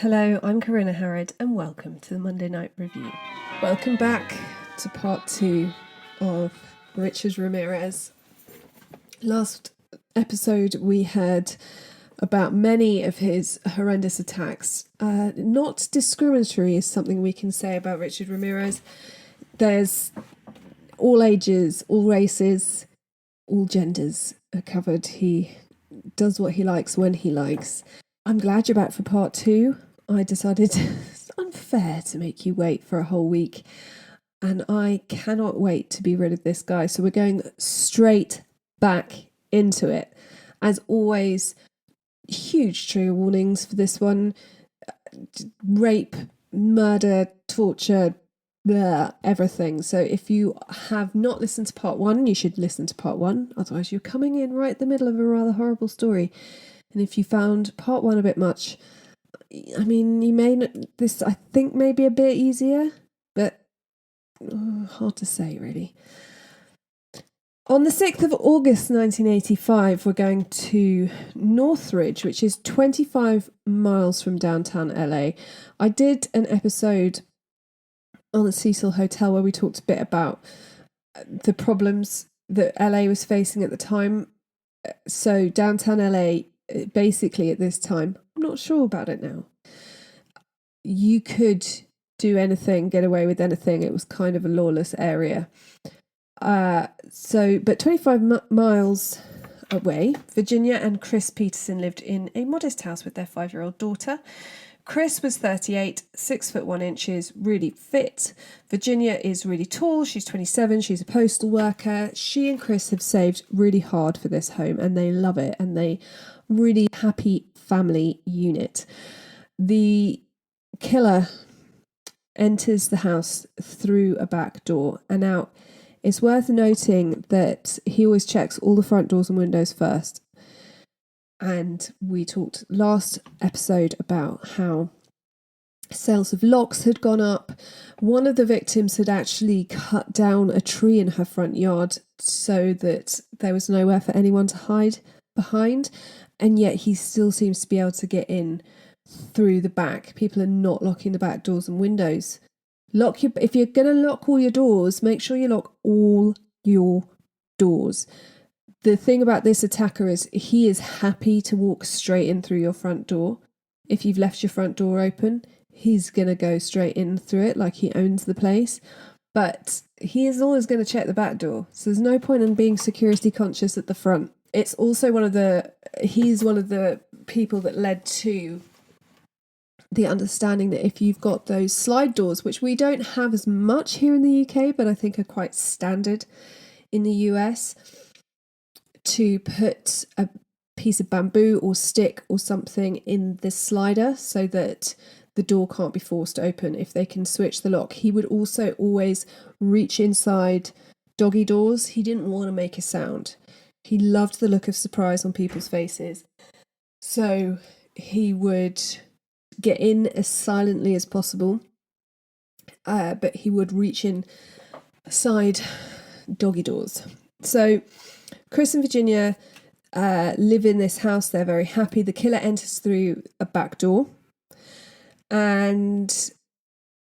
Hello, I'm Corinna Harrod and welcome to the Monday Night Review. Welcome back to part 2 of Richard Ramirez. Last episode we heard about many of his horrendous attacks. Not discriminatory is something we can say about Richard Ramirez. There's all ages, all races, all genders are covered. He does what he likes when he likes. I'm glad you're back for part 2. I decided it's unfair to make you wait for a whole week, and I cannot wait to be rid of this guy. So we're going straight back into it. As always, huge trigger warnings for this one. Rape, murder, torture, blah, everything. So if you have not listened to part 1, you should listen to part 1. Otherwise you're coming in right in the middle of a rather horrible story. And if you found part 1 a bit much, I mean, you may not, this I think may be a bit easier, but hard to say really. On the 6th of August 1985, we're going to Northridge, which is 25 miles from downtown LA. I did an episode on the Cecil Hotel where we talked a bit about the problems that LA was facing at the time. So downtown LA, basically at this time, I'm not sure about it now, you could do anything, get away with anything. It was kind of a lawless area. But 25 miles away, Virginia and Chris Peterson lived in a modest house with their 5-year-old daughter. Chris was 38, 6 foot 1 inches, really fit. Virginia is really tall. She's 27. She's a postal worker. She and Chris have saved really hard for this home and they love it. And they really happy family unit. The killer enters the house through a back door. And now it's worth noting that he always checks all the front doors and windows first. And we talked last episode about how sales of locks had gone up. One of the victims had actually cut down a tree in her front yard so that there was nowhere for anyone to hide behind. And yet he still seems to be able to get in through the back. People are not locking the back doors and windows. If you're going to lock all your doors, make sure you lock all your doors. The thing about this attacker is he is happy to walk straight in through your front door. If you've left your front door open, he's going to go straight in through it like he owns the place. But he is always going to check the back door. So there's no point in being security conscious at the front. It's also he's one of the people that led to the understanding that if you've got those slide doors, which we don't have as much here in the UK, but I think are quite standard in the US, to put a piece of bamboo or stick or something in the slider so that the door can't be forced open if they can switch the lock. He would also always reach inside doggy doors. He didn't want to make a sound. He loved the look of surprise on people's faces. So he would get in as silently as possible, but he would reach inside doggy doors. So Chris and Virginia live in this house. They're very happy. The killer enters through a back door. And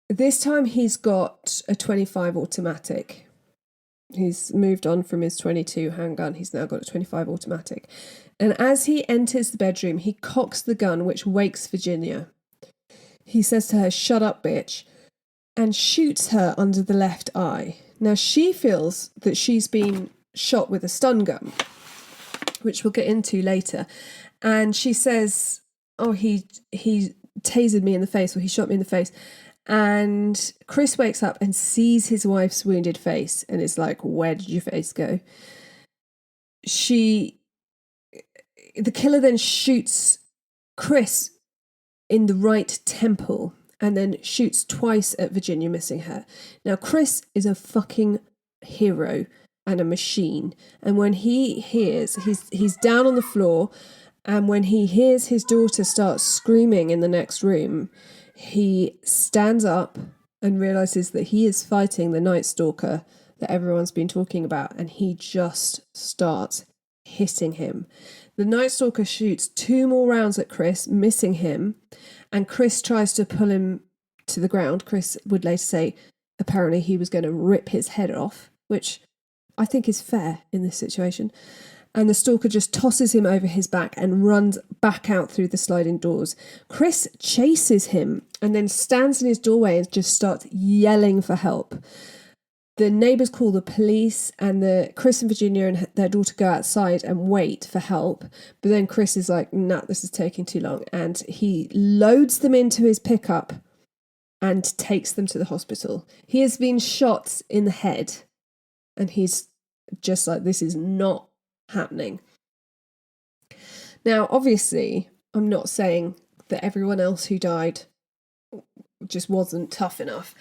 this time he's got a 25 automatic. He's moved on from his 22 handgun. He's now got a 25 automatic. And as he enters the bedroom, he cocks the gun, which wakes Virginia. He says to her, "Shut up, bitch," and shoots her under the left eye. Now she feels that she's been shot with a stun gun, which we'll get into later. And she says, "Oh, he tasered me in the face, or he shot me in the face." And Chris wakes up and sees his wife's wounded face and is like, "Where did your face go?" The killer then shoots Chris in the right temple and then shoots twice at Virginia, missing her. Now, Chris is a fucking hero and a machine. And when he hears, he's down on the floor, and when he hears his daughter start screaming in the next room, he stands up and realizes that he is fighting the Night Stalker that everyone's been talking about, and he just starts hitting him. The Night Stalker shoots 2 more rounds at Chris, missing him, and Chris tries to pull him to the ground. Chris would later say apparently he was going to rip his head off, which I think is fair in this situation. And the stalker just tosses him over his back and runs back out through the sliding doors. Chris chases him and then stands in his doorway and just starts yelling for help. The neighbours call the police, and Chris and Virginia and their daughter go outside and wait for help. But then Chris is like, nah, this is taking too long. And he loads them into his pickup and takes them to the hospital. He has been shot in the head, and he's just like, this is not happening. Now, obviously, I'm not saying that everyone else who died just wasn't tough enough.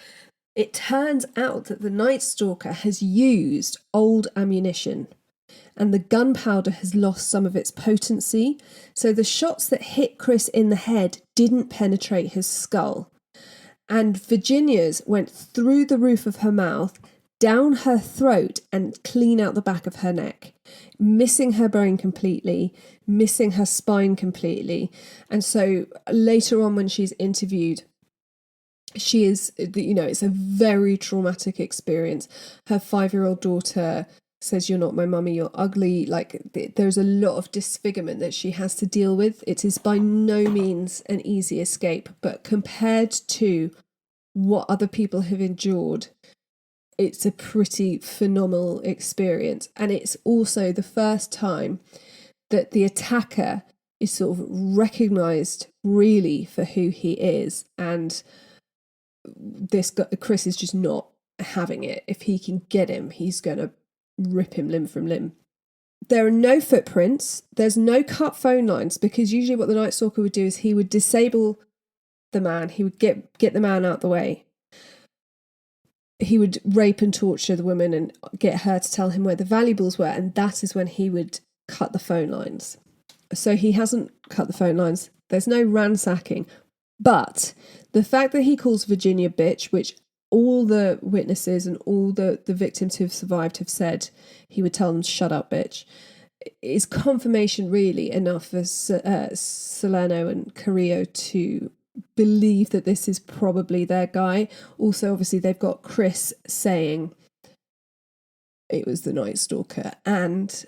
It turns out that the Night Stalker has used old ammunition, and the gunpowder has lost some of its potency, so the shots that hit Chris in the head didn't penetrate his skull. And Virginia's went through the roof of her mouth, down her throat, and clean out the back of her neck, missing her brain completely, missing her spine completely. And so later on when she's interviewed, she is, it's a very traumatic experience. Her 5-year-old daughter says, "You're not my mummy, you're ugly." Like, there's a lot of disfigurement that she has to deal with. It is by no means an easy escape, but compared to what other people have endured, it's a pretty phenomenal experience. And it's also the first time that the attacker is sort of recognised really for who he is. And this guy, Chris, is just not having it. If he can get him, he's going to rip him limb from limb. There are no footprints. There's no cut phone lines, because usually what the Night Stalker would do is he would disable the man. He would get the man out the way. He would rape and torture the woman and get her to tell him where the valuables were, and that is when he would cut the phone lines. So he hasn't cut the phone lines. There's no ransacking. But the fact that he calls Virginia bitch, which all the witnesses and all the victims who have survived have said he would tell them, shut up, bitch, is confirmation really enough for Salerno and Carrillo to believe that this is probably their guy. Also, obviously, they've got Chris saying it was the Night Stalker, and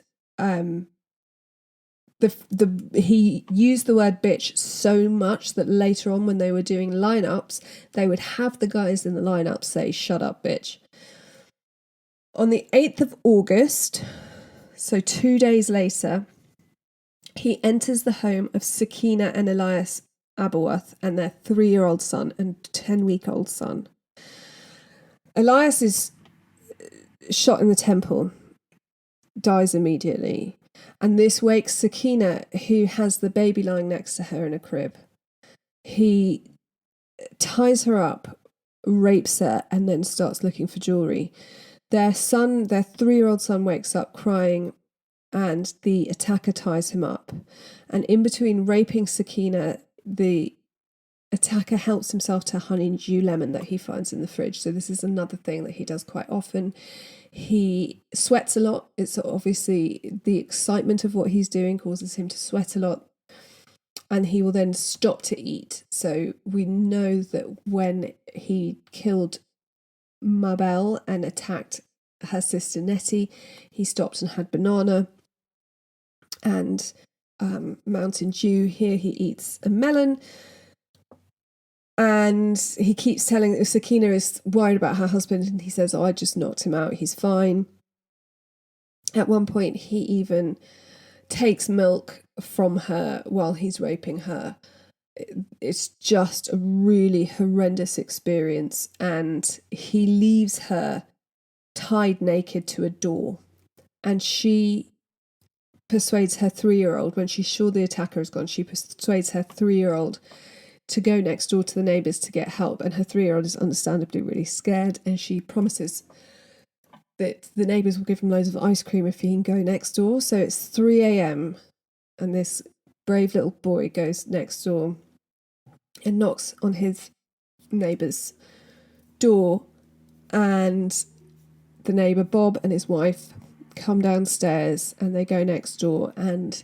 he used the word bitch so much that later on when they were doing lineups, they would have the guys in the lineup say, shut up, bitch. On the 8th of August, so 2 days later, he enters the home of Sakina and Elias Aberworth and their 3-year-old son and 10-week-old son. Elias is shot in the temple, dies immediately. And this wakes Sakina, who has the baby lying next to her in a crib. He ties her up, rapes her, and then starts looking for jewellery. Their 3-year-old son, wakes up crying, and the attacker ties him up. And in between raping Sakina, the attacker helps himself to honeydew lemon that he finds in the fridge. So this is another thing that he does quite often. He sweats a lot. It's obviously the excitement of what he's doing causes him to sweat a lot. And he will then stop to eat. So we know that when he killed Mabel and attacked her sister Nettie, he stopped and had banana and Mountain Dew. Here he eats a melon. And he keeps telling, Sakina is worried about her husband, and he says, I just knocked him out, he's fine. At one point, he even takes milk from her while he's raping her. It's just a really horrendous experience, and he leaves her tied naked to a door. And she persuades her 3-year-old, when she's sure the attacker is gone, she persuades her 3-year-old to go next door to the neighbours to get help, and her 3-year-old is understandably really scared, and she promises that the neighbours will give him loads of ice cream if he can go next door. So it's 3 a.m. and this brave little boy goes next door and knocks on his neighbour's door, and the neighbour Bob and his wife come downstairs and they go next door, and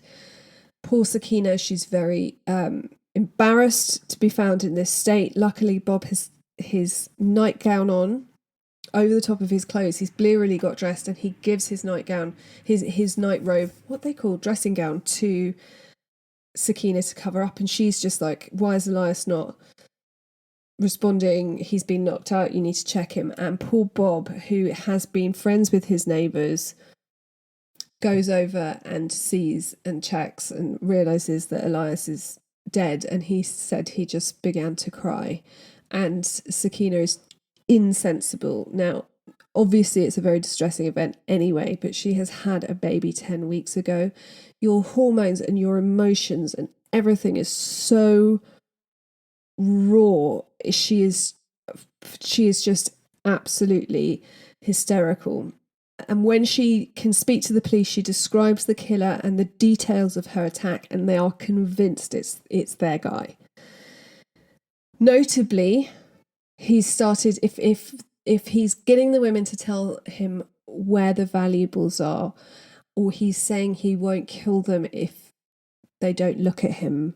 Poor Sakina, she's very embarrassed to be found in this state. Luckily, Bob has his nightgown on over the top of his clothes. He's blearily got dressed, and he gives his nightgown, his night robe, what they call dressing gown, to Sakina to cover up. And she's just like, why is Elias not responding? He's been knocked out, you need to check him. And poor Bob, who has been friends with his neighbours, goes over and sees and checks and realises that Elias is dead, and he said he just began to cry. And Sakina is insensible. Now, obviously it's a very distressing event anyway, but she has had a baby 10 weeks ago. Your hormones and your emotions and everything is so raw. She is just absolutely hysterical. And when she can speak to the police, she describes the killer and the details of her attack, and they are convinced it's their guy. Notably, he's started, if he's getting the women to tell him where the valuables are, or he's saying he won't kill them if they don't look at him,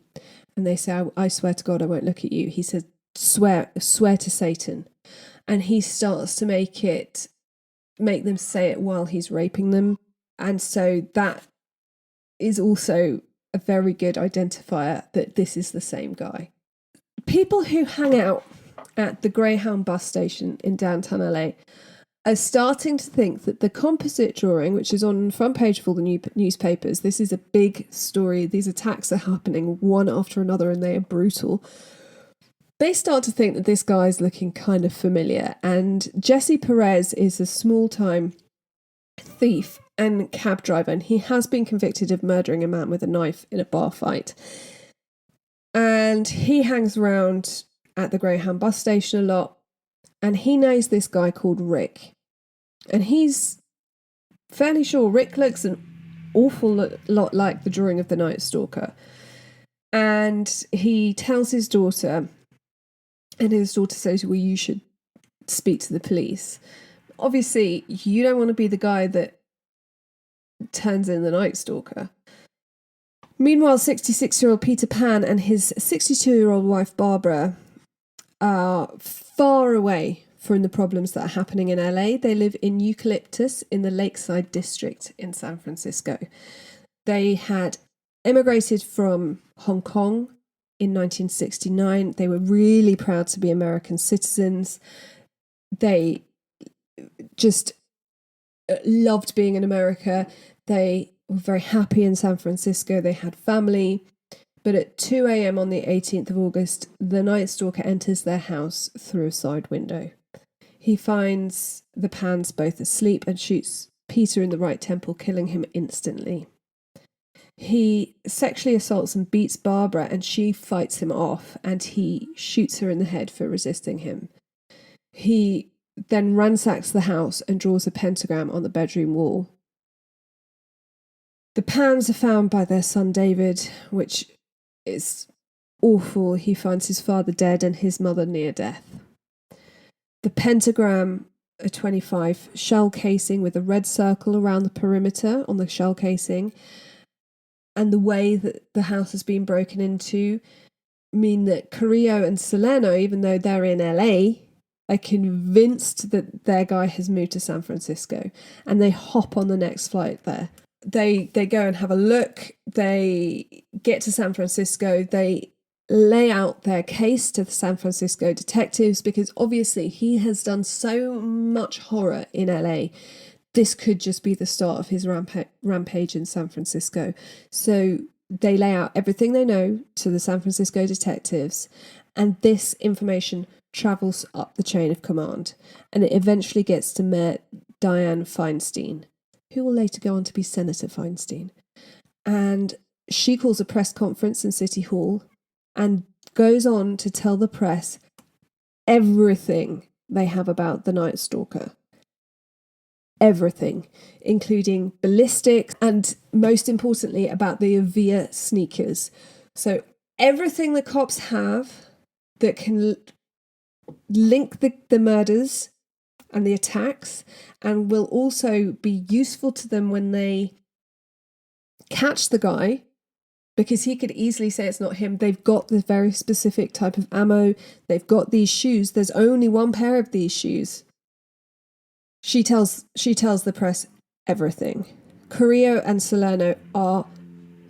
and they say, I swear to God I won't look at you, he says, swear to Satan. And he starts to make them say it while he's raping them. And so that is also a very good identifier that this is the same guy. People who hang out at the Greyhound bus station in downtown LA are starting to think that the composite drawing, which is on the front page of all the newspapers, this is a big story, these attacks are happening one after another and they are brutal. They start to think that this guy is looking kind of familiar. And Jesse Perez is a small-time thief and cab driver, and he has been convicted of murdering a man with a knife in a bar fight. And he hangs around at the Greyhound bus station a lot, and he knows this guy called Rick. And he's fairly sure Rick looks an awful lot like the drawing of the Night Stalker. And he tells his daughter, and his daughter says, well, you should speak to the police. Obviously, you don't want to be the guy that turns in the Night Stalker. Meanwhile, 66-year-old Peter Pan and his 62-year-old wife Barbara are far away from the problems that are happening in LA. They live in Eucalyptus in the Lakeside District in San Francisco. They had immigrated from Hong Kong in 1969. They were really proud to be American citizens. They just loved being in America. They were very happy in San Francisco. They had family. But at 2 a.m. on the 18th of August, the Night Stalker enters their house through a side window. He finds the Pans both asleep and shoots Peter in the right temple, killing him instantly. He sexually assaults and beats Barbara, and she fights him off, and he shoots her in the head for resisting him. He then ransacks the house and draws a pentagram on the bedroom wall. The Pans are found by their son David, which is awful. He finds his father dead and his mother near death. The pentagram, a .25 shell casing with a red circle around the perimeter on the shell casing, and the way that the house has been broken into mean that Carrillo and Salerno, even though they're in LA, are convinced that their guy has moved to San Francisco, and they hop on the next flight there. They go and have a look. They get to San Francisco. They lay out their case to the San Francisco detectives because obviously he has done so much horror in LA. This could just be the start of his rampage in San Francisco. So they lay out everything they know to the San Francisco detectives, and this information travels up the chain of command, and it eventually gets to Mayor Dianne Feinstein, who will later go on to be Senator Feinstein. And she calls a press conference in City Hall and goes on to tell the press everything they have about the Night Stalker. Everything, including ballistics and, most importantly, about the Avia sneakers. So everything the cops have that can link the murders and the attacks, and will also be useful to them when they catch the guy because he could easily say it's not him. They've got this very specific type of ammo. They've got these shoes. There's only one pair of these shoes. She tells the press everything. Carrillo and Salerno are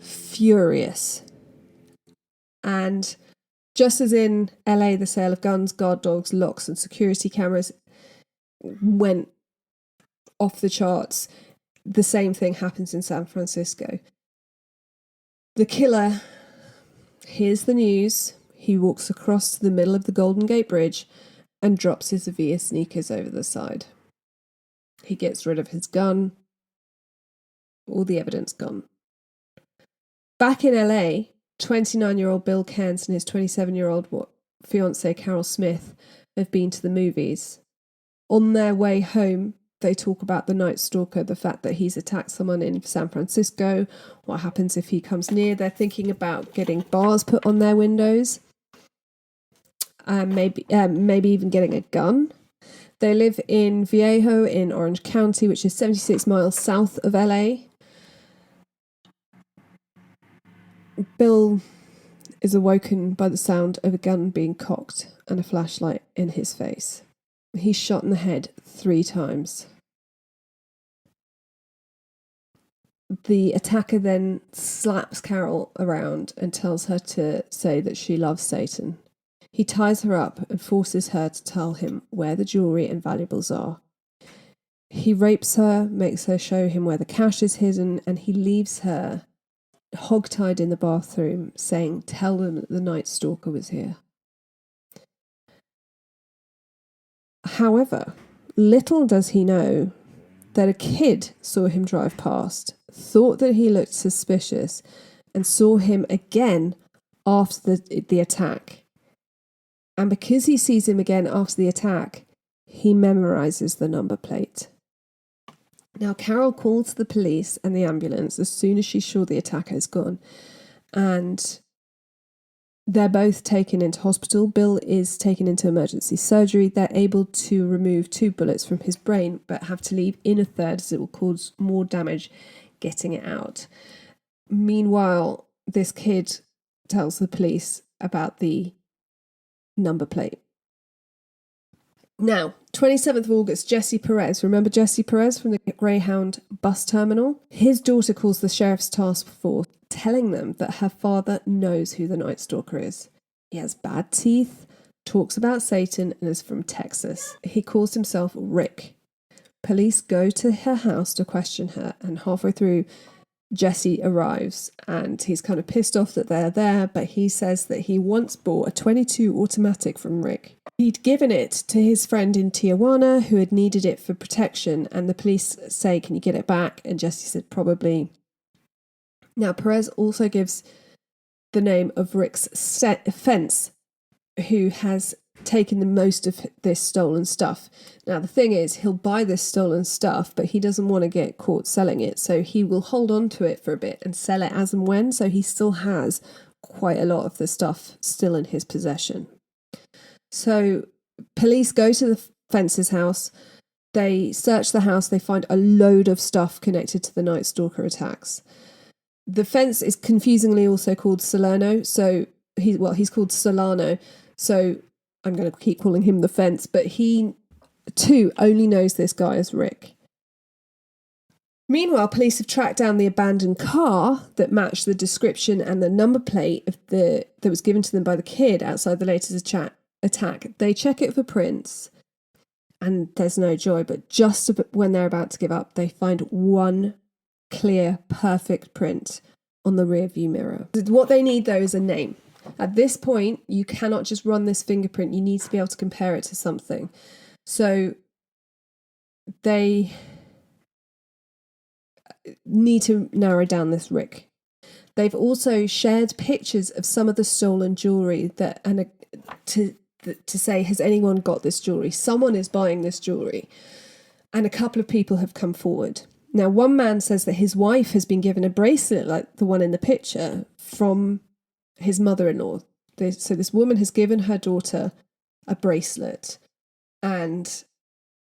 furious. And just as in LA, the sale of guns, guard dogs, locks, and security cameras went off the charts, the same thing happens in San Francisco. The killer hears the news. He walks across to the middle of the Golden Gate Bridge and drops his Avia sneakers over the side. He gets rid of his gun. All the evidence gone. Back in LA, 29-year-old Bill Cairns and his 27-year-old fiancée Carol Smith have been to the movies. On their way home, they talk about the Night Stalker, the fact that he's attacked someone in San Francisco, what happens if he comes near. They're thinking about getting bars put on their windows, maybe even getting a gun. They live in Viejo in Orange County, which is 76 miles south of LA. Bill is awoken by the sound of a gun being cocked and a flashlight in his face. He's shot in the head 3 times. The attacker then slaps Carol around and tells her to say that she loves Satan. He ties her up and forces her to tell him where the jewelry and valuables are. He rapes her, makes her show him where the cash is hidden, and he leaves her hogtied in the bathroom, saying, "Tell them that the Night Stalker was here." However, little does he know that a kid saw him drive past, thought that he looked suspicious, and saw him again after the attack. And because he sees him again after the attack, he memorizes the number plate. Now, Carol calls the police and the ambulance as soon as she's sure the attacker is gone. And they're both taken into hospital. Bill is taken into emergency surgery. They're able to remove 2 bullets from his brain, but have to leave in a third as it will cause more damage getting it out. Meanwhile, this kid tells the police about the number plate. Now, 27th of August, Jesse Perez. Remember Jesse Perez from the Greyhound bus terminal? His daughter calls the sheriff's task force, telling them that her father knows who the Night Stalker is. He has bad teeth, talks about Satan, and is from Texas. He calls himself Rick. Police go to her house to question her, and halfway through, Jesse arrives, and he's kind of pissed off that they're there, but he says that he once bought a .22 automatic from Rick. He'd given it to his friend in Tijuana who had needed it for protection, and the police say, "Can you get it back?" And Jesse said, "Probably." Now, Perez also gives the name of Rick's fence, who has taken the most of this stolen stuff. Now, the thing is, he'll buy this stolen stuff, but he doesn't want to get caught selling it, so he will hold on to it for a bit and sell it as and when, so he still has quite a lot of the stuff still in his possession. So police go to the Fence's house. They search the house. They find a load of stuff connected to the Night Stalker attacks. The Fence is confusingly also called Salerno. So he's called Solano. So I'm going to keep calling him the Fence. But he too only knows this guy as Rick. Meanwhile, police have tracked down the abandoned car that matched the description and the number plate that was given to them by the kid outside the latest attack. They check it for prints, and there's no joy. But just when they're about to give up, they find one clear, perfect print on the rear view mirror. What they need, though, is a name. At this point, you cannot just run this fingerprint. You need to be able to compare it to something. So they need to narrow down this Rick. They've also shared pictures of some of the stolen jewelry to say, has anyone got this jewelry? Someone is buying this jewelry. And a couple of people have come forward. Now, one man says that his wife has been given a bracelet like the one in the picture from his mother-in-law. So this woman has given her daughter a bracelet, and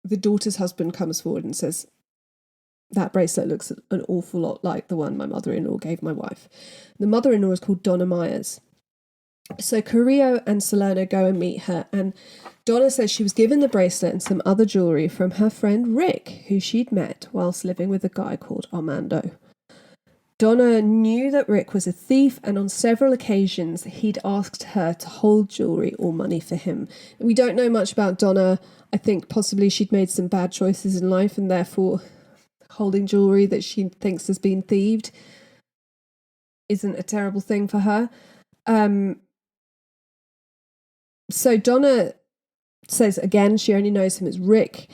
the daughter's husband comes forward and says, That bracelet looks an awful lot like the one my mother-in-law gave my wife. The mother-in-law is called Donna Myers. So Carrillo and Salerno go and meet her, and Donna says she was given the bracelet and some other jewellery from her friend Rick, who she'd met whilst living with a guy called Armando. Donna knew that Rick was a thief, and on several occasions he'd asked her to hold jewellery or money for him. We don't know much about Donna. I think possibly she'd made some bad choices in life, and therefore holding jewellery that she thinks has been thieved isn't a terrible thing for her. So Donna says, again, she only knows him as Rick,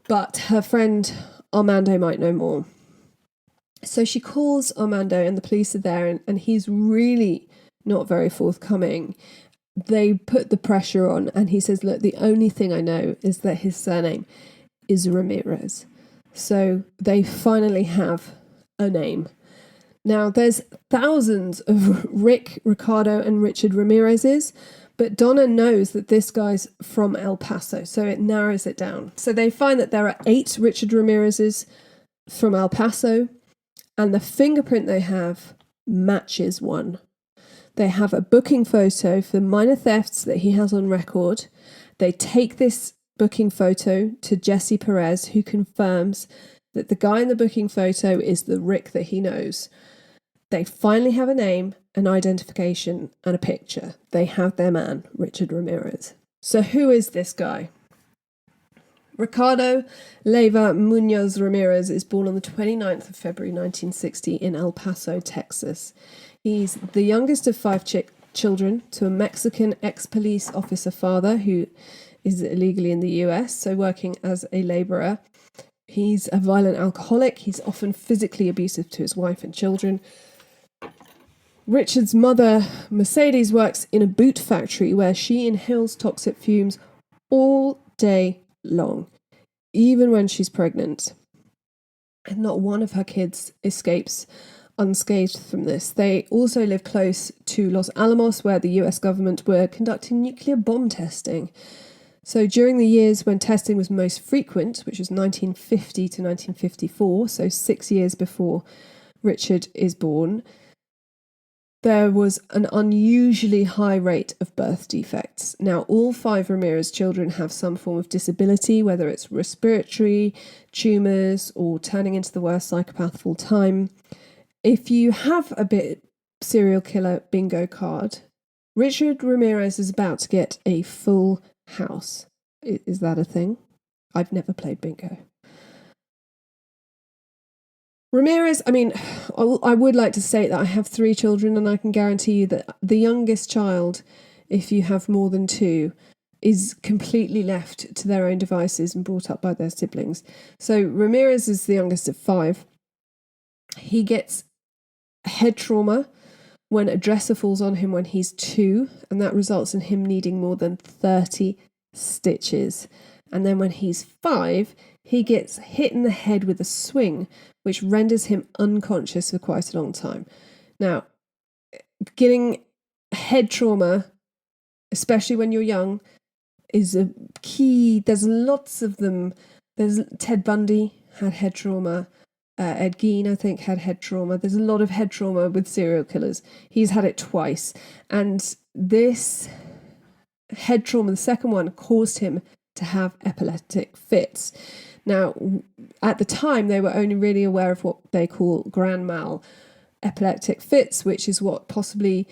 but her friend Armando might know more. So she calls Armando, and the police are there, and he's really not very forthcoming. They put the pressure on, and he says, look, the only thing I know is that his surname is Ramirez. So they finally have a name. Now, there's thousands of Rick, Ricardo, and Richard Ramirez's, but Donna knows that this guy's from El Paso, so it narrows it down. So they find that there are 8 Richard Ramirez's from El Paso, and the fingerprint they have matches one. They have a booking photo for minor thefts that he has on record. They take this booking photo to Jesse Perez, who confirms that the guy in the booking photo is the Rick that he knows. They finally have a name, an identification, and a picture. They have their man, Richard Ramirez. So who is this guy? Ricardo Leyva Munoz Ramirez is born on the 29th of February 1960 in El Paso, Texas. He's the youngest of 5 children to a Mexican ex-police officer father who is illegally in the US, so working as a labourer. He's a violent alcoholic. He's often physically abusive to his wife and children. Richard's mother, Mercedes, works in a boot factory where she inhales toxic fumes all day long, even when she's pregnant. And not one of her kids escapes unscathed from this. They also live close to Los Alamos, where the US government were conducting nuclear bomb testing. So during the years when testing was most frequent, which was 1950 to 1954, so 6 years before Richard is born, there was an unusually high rate of birth defects. Now, all 5 Ramirez children have some form of disability, whether it's respiratory, tumours, or turning into the worst psychopath of all time. If you have a bit serial killer bingo card, Richard Ramirez is about to get a full house. Is that a thing? I've never played bingo. Ramirez, I mean, I would like to state that I have 3 children, and I can guarantee you that the youngest child, if you have more than 2, is completely left to their own devices and brought up by their siblings. So Ramirez is the youngest of 5. He gets head trauma when a dresser falls on him when he's 2, and that results in him needing more than 30 stitches. And then when he's 5, he gets hit in the head with a swing, which renders him unconscious for quite a long time. Now, getting head trauma, especially when you're young, is a key. There's lots of them. There's Ted Bundy had head trauma. Ed Gein, I think, had head trauma. There's a lot of head trauma with serial killers. He's had it twice. And this head trauma, the second one, caused him to have epileptic fits. Now, at the time, they were only really aware of what they call grand mal epileptic fits, which is what possibly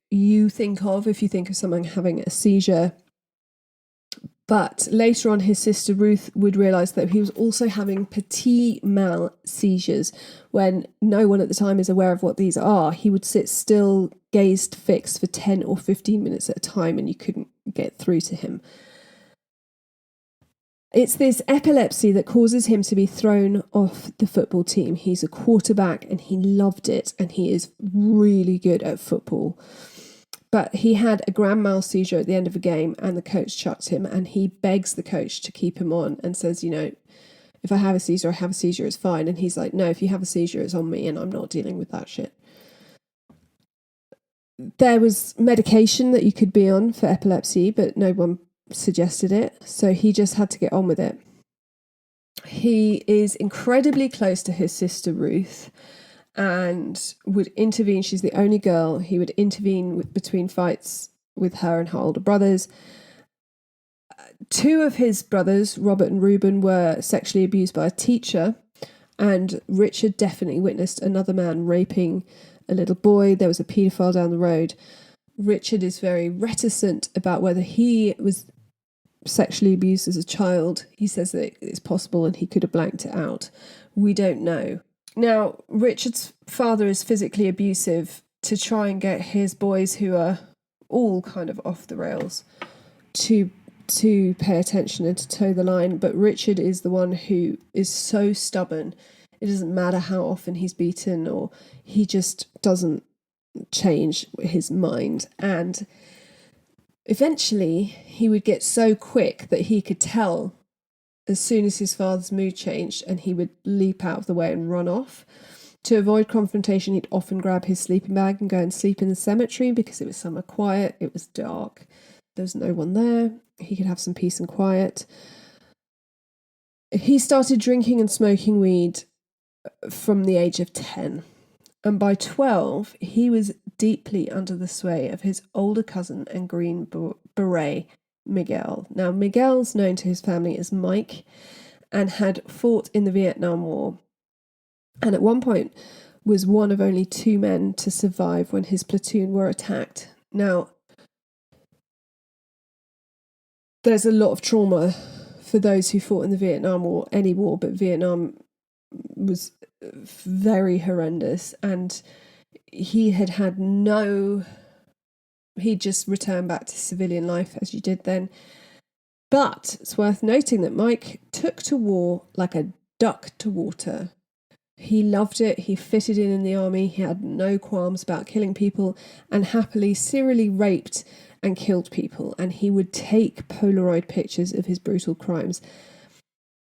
you think of if you think of someone having a seizure. But later on, his sister Ruth would realise that he was also having petit mal seizures. When no one at the time is aware of what these are, he would sit still, gazed fixed for 10 or 15 minutes at a time, and you couldn't get through to him. It's this epilepsy that causes him to be thrown off the football team. He's a quarterback and he loved it, and he is really good at football. But he had a grand mal seizure at the end of a game, and the coach chucked him, and he begs the coach to keep him on and says, if I have a seizure, I have a seizure, it's fine. And he's like, no, if you have a seizure, it's on me, and I'm not dealing with that shit. There was medication that you could be on for epilepsy, but no one suggested it, so he just had to get on with it. He is incredibly close to his sister Ruth and would intervene. She's the only girl. He would intervene between fights with her and her older brothers. Two of his brothers, Robert and Reuben, were sexually abused by a teacher, and Richard definitely witnessed another man raping a little boy. There was a paedophile down the road. Richard is very reticent about whether he was sexually abused as a child. He says that it's possible and he could have blanked it out. We don't know. Now, Richard's father is physically abusive to try and get his boys, who are all kind of off the rails, to pay attention and to toe the line. But Richard is the one who is so stubborn. It doesn't matter how often he's beaten, or he just doesn't change his mind. And eventually he would get so quick that he could tell as soon as his father's mood changed, and he would leap out of the way and run off. To avoid confrontation, he'd often grab his sleeping bag and go and sleep in the cemetery because it was somewhere quiet, it was dark, there was no one there, he could have some peace and quiet. He started drinking and smoking weed from the age of 10. And by 12, he was deeply under the sway of his older cousin and Green Beret, Miguel. Now, Miguel's known to his family as Mike and had fought in the Vietnam War. And at one point was one of only 2 men to survive when his platoon were attacked. Now, there's a lot of trauma for those who fought in the Vietnam War, any war, but Vietnam was very horrendous, and he just returned back to civilian life as you did then. But it's worth noting that Mike took to war like a duck to water. He loved it. He fitted in the army. He had no qualms about killing people, and happily serially raped and killed people. And he would take Polaroid pictures of his brutal crimes,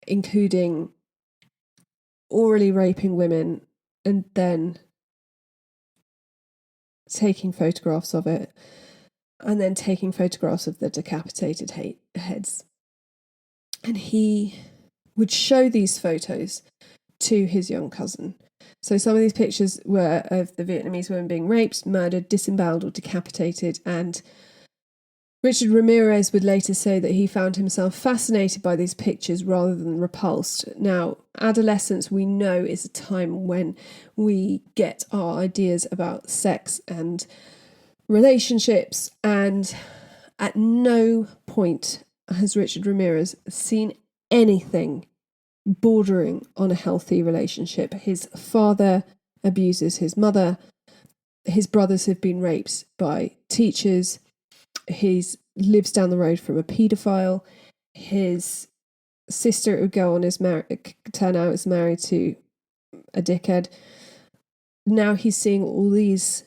including orally raping women and then taking photographs of it, and then taking photographs of the decapitated heads. And he would show these photos to his young cousin. So some of these pictures were of the Vietnamese women being raped, murdered, disemboweled, or decapitated. And Richard Ramirez would later say that he found himself fascinated by these pictures rather than repulsed. Now, adolescence, we know, is a time when we get our ideas about sex and relationships, and at no point has Richard Ramirez seen anything bordering on a healthy relationship. His father abuses his mother. His brothers have been raped by teachers. He lives down the road from a paedophile. His sister would go on turn out is married to a dickhead. Now he's seeing all these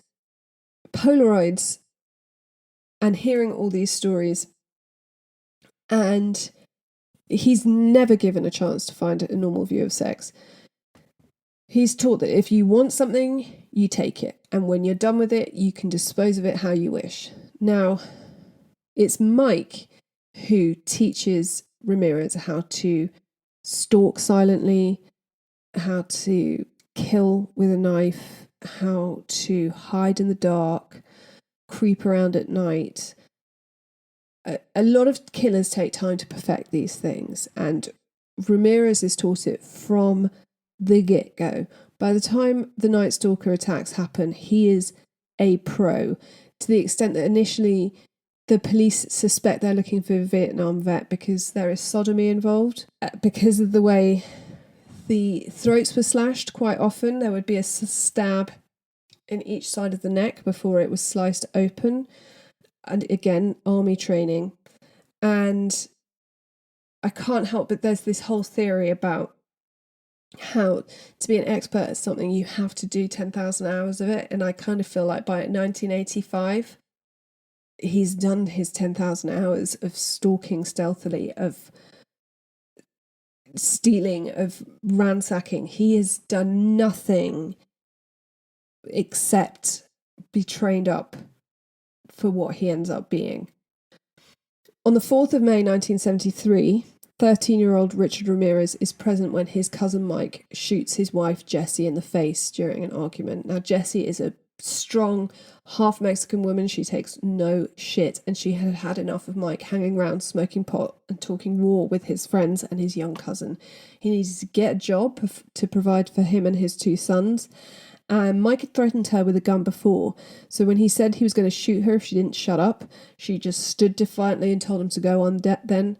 Polaroids and hearing all these stories, and he's never given a chance to find a normal view of sex. He's taught that if you want something, you take it, and when you're done with it, you can dispose of it how you wish. Now, it's Mike who teaches Ramirez how to stalk silently, how to kill with a knife, how to hide in the dark, creep around at night. A lot of killers take time to perfect these things, and Ramirez is taught it from the get-go. By the time the Night Stalker attacks happen, he is a pro, to the extent that initially the police suspect they're looking for a Vietnam vet because there is sodomy involved. Because of the way the throats were slashed, quite often there would be a stab in each side of the neck before it was sliced open. And again, army training. And I can't help but there's this whole theory about how to be an expert at something you have to do 10,000 hours of it. And I kind of feel like by 1985, he's done his 10,000 hours of stalking stealthily, of stealing, of ransacking. He has done nothing except be trained up for what he ends up being. On the 4th of May 1973, 13-year-old Richard Ramirez is present when his cousin Mike shoots his wife Jessie in the face during an argument. Now, Jessie is a strong, half Mexican woman. She takes no shit, and she had had enough of Mike hanging around, smoking pot, and talking war with his friends and his young cousin. He needed to get a job to provide for him and his 2 sons. Mike had threatened her with a gun before, so when he said he was going to shoot her if she didn't shut up, she just stood defiantly and told him to go on then.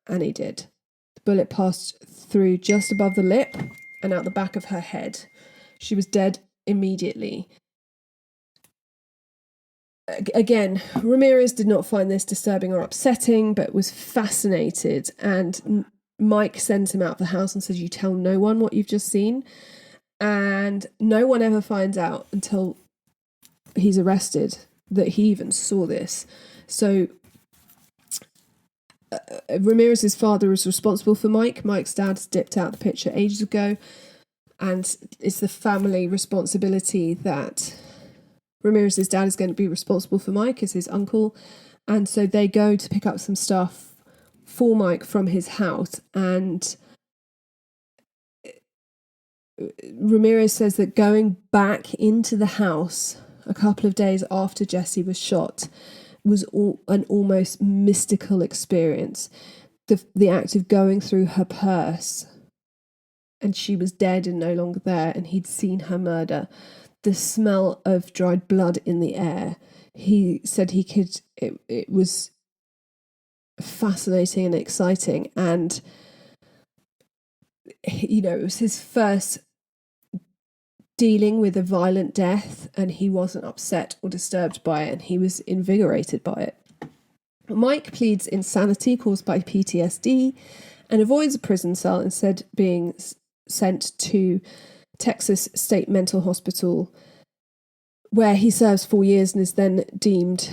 And he did. The bullet passed through just above the lip and out the back of her head. She was dead immediately. Again, Ramirez did not find this disturbing or upsetting, but was fascinated. And Mike sends him out of the house and says, "You tell no one what you've just seen." And no one ever finds out until he's arrested that he even saw this. So Ramirez's father is responsible for Mike. Mike's dad dipped out the picture ages ago, and it's the family responsibility that Ramirez's dad is going to be responsible for Mike as his uncle. And so they go to pick up some stuff for Mike from his house, and Ramirez says that going back into the house a couple of days after Jessie was shot was an almost mystical experience. The act of going through her purse, and she was dead and no longer there, and he'd seen her murder. The smell of dried blood in the air. He said it was fascinating and exciting, and it was his first dealing with a violent death, and he wasn't upset or disturbed by it, and he was invigorated by it. Mike pleads insanity caused by PTSD and avoids a prison cell, instead being sent to Texas State Mental Hospital, where he serves 4 years and is then deemed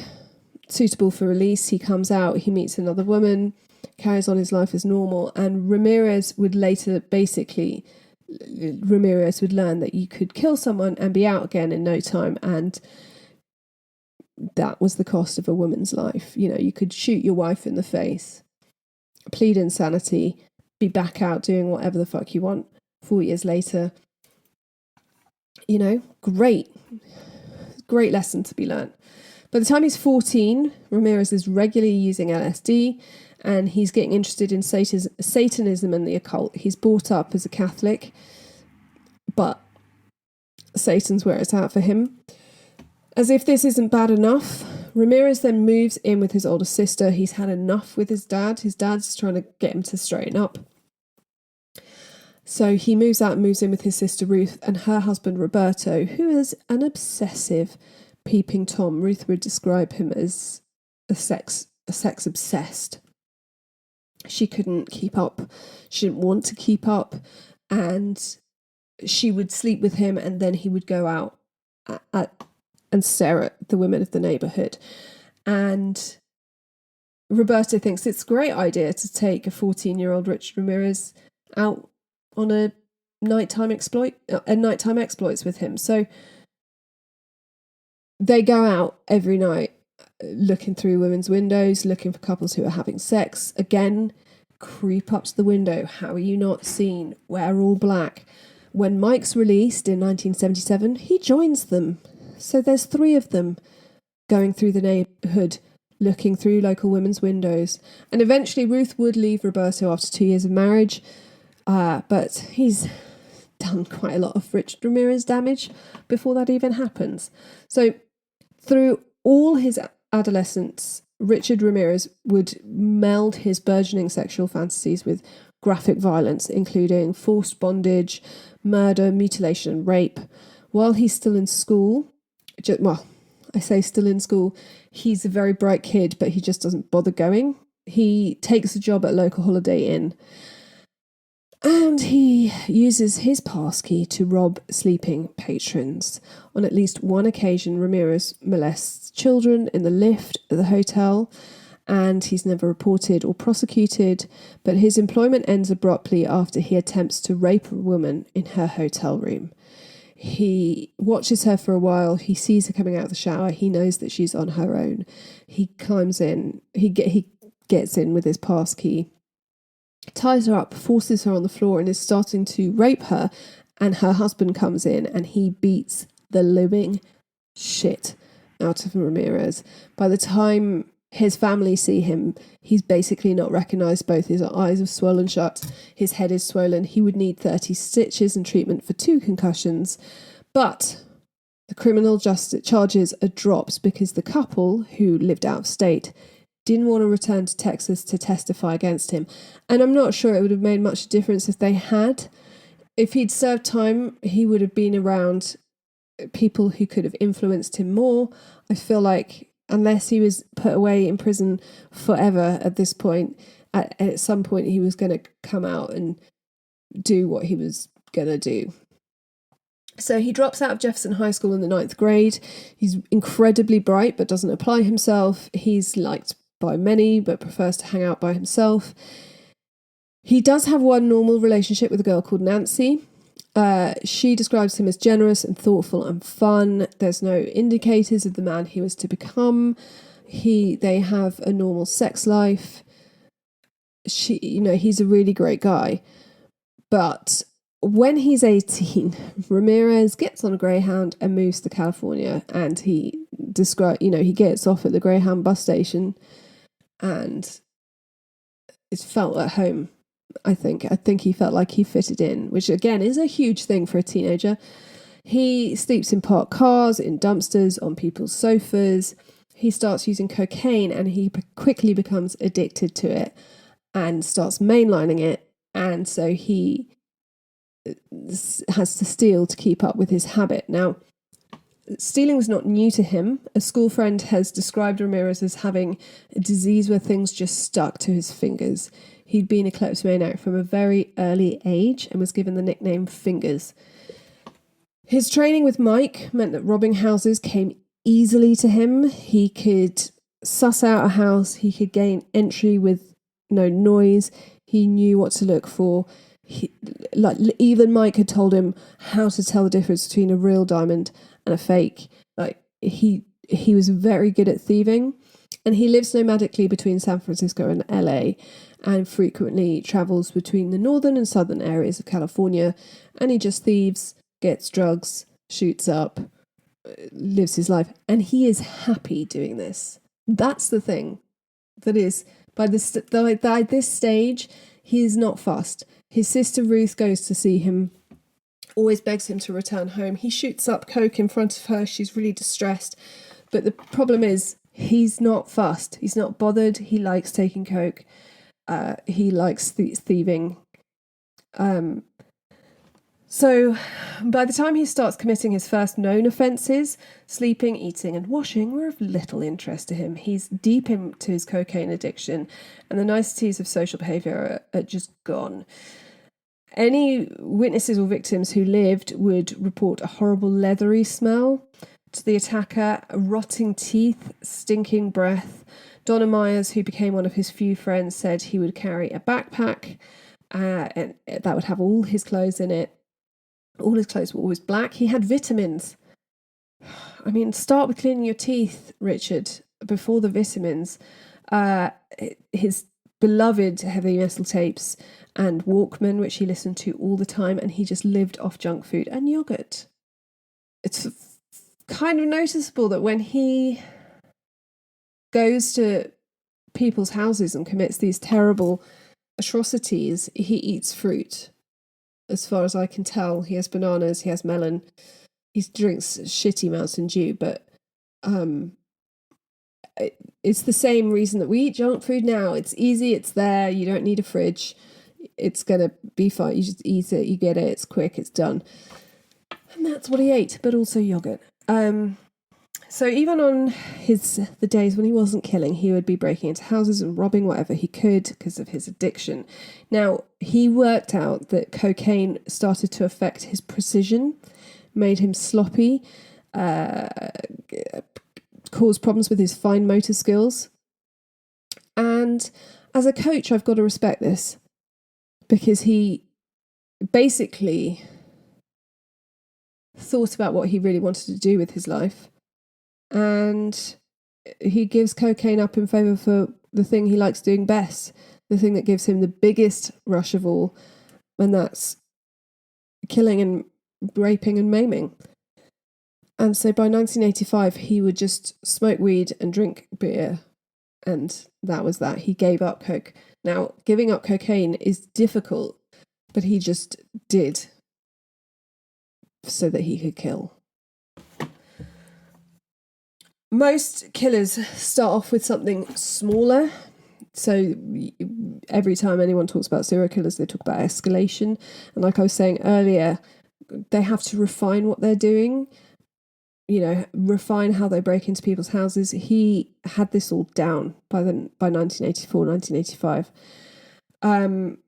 suitable for release. He comes out, he meets another woman, carries on his life as normal, and Ramirez would learn that you could kill someone and be out again in no time, and that was the cost of a woman's life. You could shoot your wife in the face, plead insanity, be back out doing whatever the fuck you want 4 years later. Great lesson to be learned. By the time he's 14, Ramirez is regularly using LSD, and he's getting interested in Satanism and the occult. He's brought up as a Catholic, but Satan's where it's at for him. As if this isn't bad enough, Ramirez then moves in with his older sister. He's had enough with his dad. His dad's trying to get him to straighten up. So he moves out and moves in with his sister Ruth and her husband Roberto, who is an obsessive peeping Tom. Ruth would describe him as a sex obsessed. She couldn't keep up. She didn't want to keep up, and she would sleep with him, and then he would go out and stare at the women of the neighborhood. And Roberto thinks it's a great idea to take a 14-year-old Richard Ramirez out on a nighttime exploits with him. So they go out every night looking through women's windows, looking for couples who are having sex. Again, creep up to the window. How are you not seen? Wear all black. When Mike's released in 1977, he joins them. So there's 3 of them going through the neighborhood, looking through local women's windows. And eventually Ruth would leave Roberto after 2 years of marriage, but he's done quite a lot of Richard Ramirez damage before that even happens. So through all his adolescence, Richard Ramirez would meld his burgeoning sexual fantasies with graphic violence, including forced bondage, murder, mutilation, and rape. While he's still in school, I say still in school, he's a very bright kid, but he just doesn't bother going. He takes a job at a local Holiday Inn, and he uses his passkey to rob sleeping patrons. On at least one occasion, Ramirez molests children in the lift at the hotel, and he's never reported or prosecuted, but his employment ends abruptly after he attempts to rape a woman in her hotel room. He watches her for a while. He sees her coming out of the shower. He knows that she's on her own. He climbs in. He gets in with his passkey ties her up, forces her on the floor, and is starting to rape her. And her husband comes in and he beats the living shit out of Ramirez. By the time his family see him, he's basically not recognised. Both his eyes have swollen shut, his head is swollen. He would need 30 stitches and treatment for 2 concussions. But the criminal justice charges are dropped because the couple, who lived out of state, didn't want to return to Texas to testify against him. And I'm not sure it would have made much difference if they had. If he'd served time, he would have been around people who could have influenced him more. I feel like unless he was put away in prison forever at this point, at some point he was going to come out and do what he was going to do. So he drops out of Jefferson High School in the 9th grade. He's incredibly bright but doesn't apply himself. He's liked by many but prefers to hang out by himself. He does have one normal relationship with a girl called Nancy. She describes him as generous and thoughtful and fun. There's no indicators of the man he was to become. They have a normal sex life. He's a really great guy. But when he's 18, Ramirez gets on a Greyhound and moves to California, and he gets off at the Greyhound bus station and is felt at home. I think he felt like he fitted in, which again is a huge thing for a teenager. He sleeps in parked cars, in dumpsters, on people's sofas. He starts using cocaine and he quickly becomes addicted to it and starts mainlining it. And so he has to steal to keep up with his habit. Now, stealing was not new to him. A school friend has described Ramirez as having a disease where things just stuck to his fingers. He'd been a kleptomaniac from a very early age and was given the nickname Fingers. His training with Mike meant that robbing houses came easily to him. He could suss out a house. He could gain entry with no noise. He knew what to look for. Even Mike had told him how to tell the difference between a real diamond and a fake. He was very good at thieving, and he lives nomadically between San Francisco and LA, and frequently travels between the northern and southern areas of California, and he just thieves, gets drugs, shoots up, lives his life, and he is happy doing this. That's the thing. That is, by this stage, he is not fussed. His sister Ruth goes to see him, always begs him to return home. He shoots up coke in front of her. She's really distressed. But the problem is, he's not fussed. He's not bothered. He likes taking coke. He likes thieving. So by the time he starts committing his first known offences, sleeping, eating and washing were of little interest to him. He's deep into his cocaine addiction, and the niceties of social behaviour are just gone. Any witnesses or victims who lived would report a horrible leathery smell to the attacker, rotting teeth, stinking breath. Donna Myers, who became one of his few friends, said he would carry a backpack and that would have all his clothes in it. All his clothes were always black. He had vitamins. I mean, start with cleaning your teeth, Richard, before the vitamins. His beloved heavy metal tapes and Walkman, which he listened to all the time, and he just lived off junk food and yogurt. It's kind of noticeable that when he goes to people's houses and commits these terrible atrocities, he eats fruit. As far as I can tell, he has bananas, he has melon, he drinks shitty Mountain Dew, but it's the same reason that we eat junk food now. It's easy, it's there, you don't need a fridge, it's going to be fine, you just eat it, you get it, it's quick, it's done. And that's what he ate, but also yogurt. So even on the days when he wasn't killing, he would be breaking into houses and robbing whatever he could because of his addiction. Now, he worked out that cocaine started to affect his precision, made him sloppy, caused problems with his fine motor skills. And as a coach, I've got to respect this, because he basically thought about what he really wanted to do with his life. And he gives cocaine up in favour for the thing he likes doing best, the thing that gives him the biggest rush of all, and that's killing and raping and maiming. And so by 1985, he would just smoke weed and drink beer, and that was that. He gave up coke. Now, giving up cocaine is difficult, but he just did so that he could kill. Most killers start off with something smaller. So every time anyone talks about serial killers, they talk about escalation. And like I was saying earlier, they have to refine what they're doing, refine how they break into people's houses. He had this all down by 1984, 1985.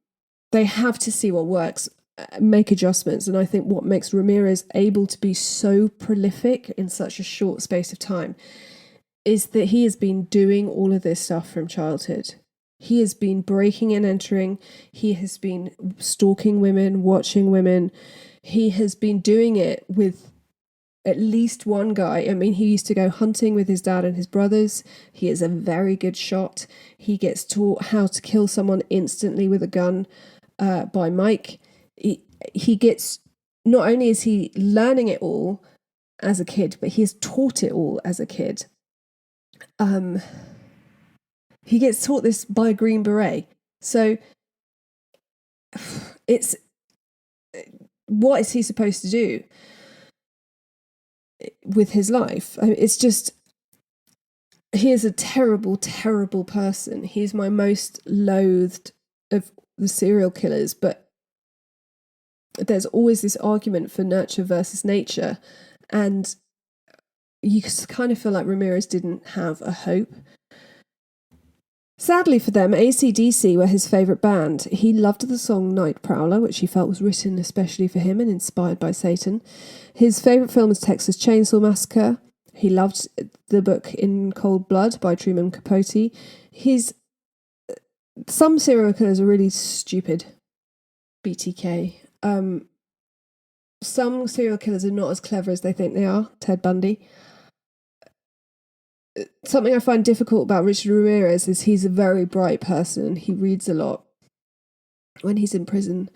They have to see what works, make adjustments. And I think what makes Ramirez able to be so prolific in such a short space of time is that he has been doing all of this stuff from childhood. He has been breaking and entering. He has been stalking women, watching women. He has been doing it with at least one guy. I mean, he used to go hunting with his dad and his brothers. He is a very good shot. He gets taught how to kill someone instantly with a gun by Mike. He gets, not only is he learning it all as a kid, but he's taught it all as a kid. He gets taught this by a Green Beret. So it's, what is he supposed to do with his life? I mean, it's just, he is a terrible, terrible person. He's my most loathed of the serial killers, but there's always this argument for nurture versus nature, and you kind of feel like Ramirez didn't have a hope. Sadly for them, AC/DC were his favourite band. He loved the song Night Prowler, which he felt was written especially for him and inspired by Satan. His favourite film is Texas Chainsaw Massacre. He loved the book In Cold Blood by Truman Capote. Some serial killers are really stupid. BTK. Some serial killers are not as clever as they think they are. Ted Bundy. Something I find difficult about Richard Ramirez is he's a very bright person. He reads a lot when he's in prison.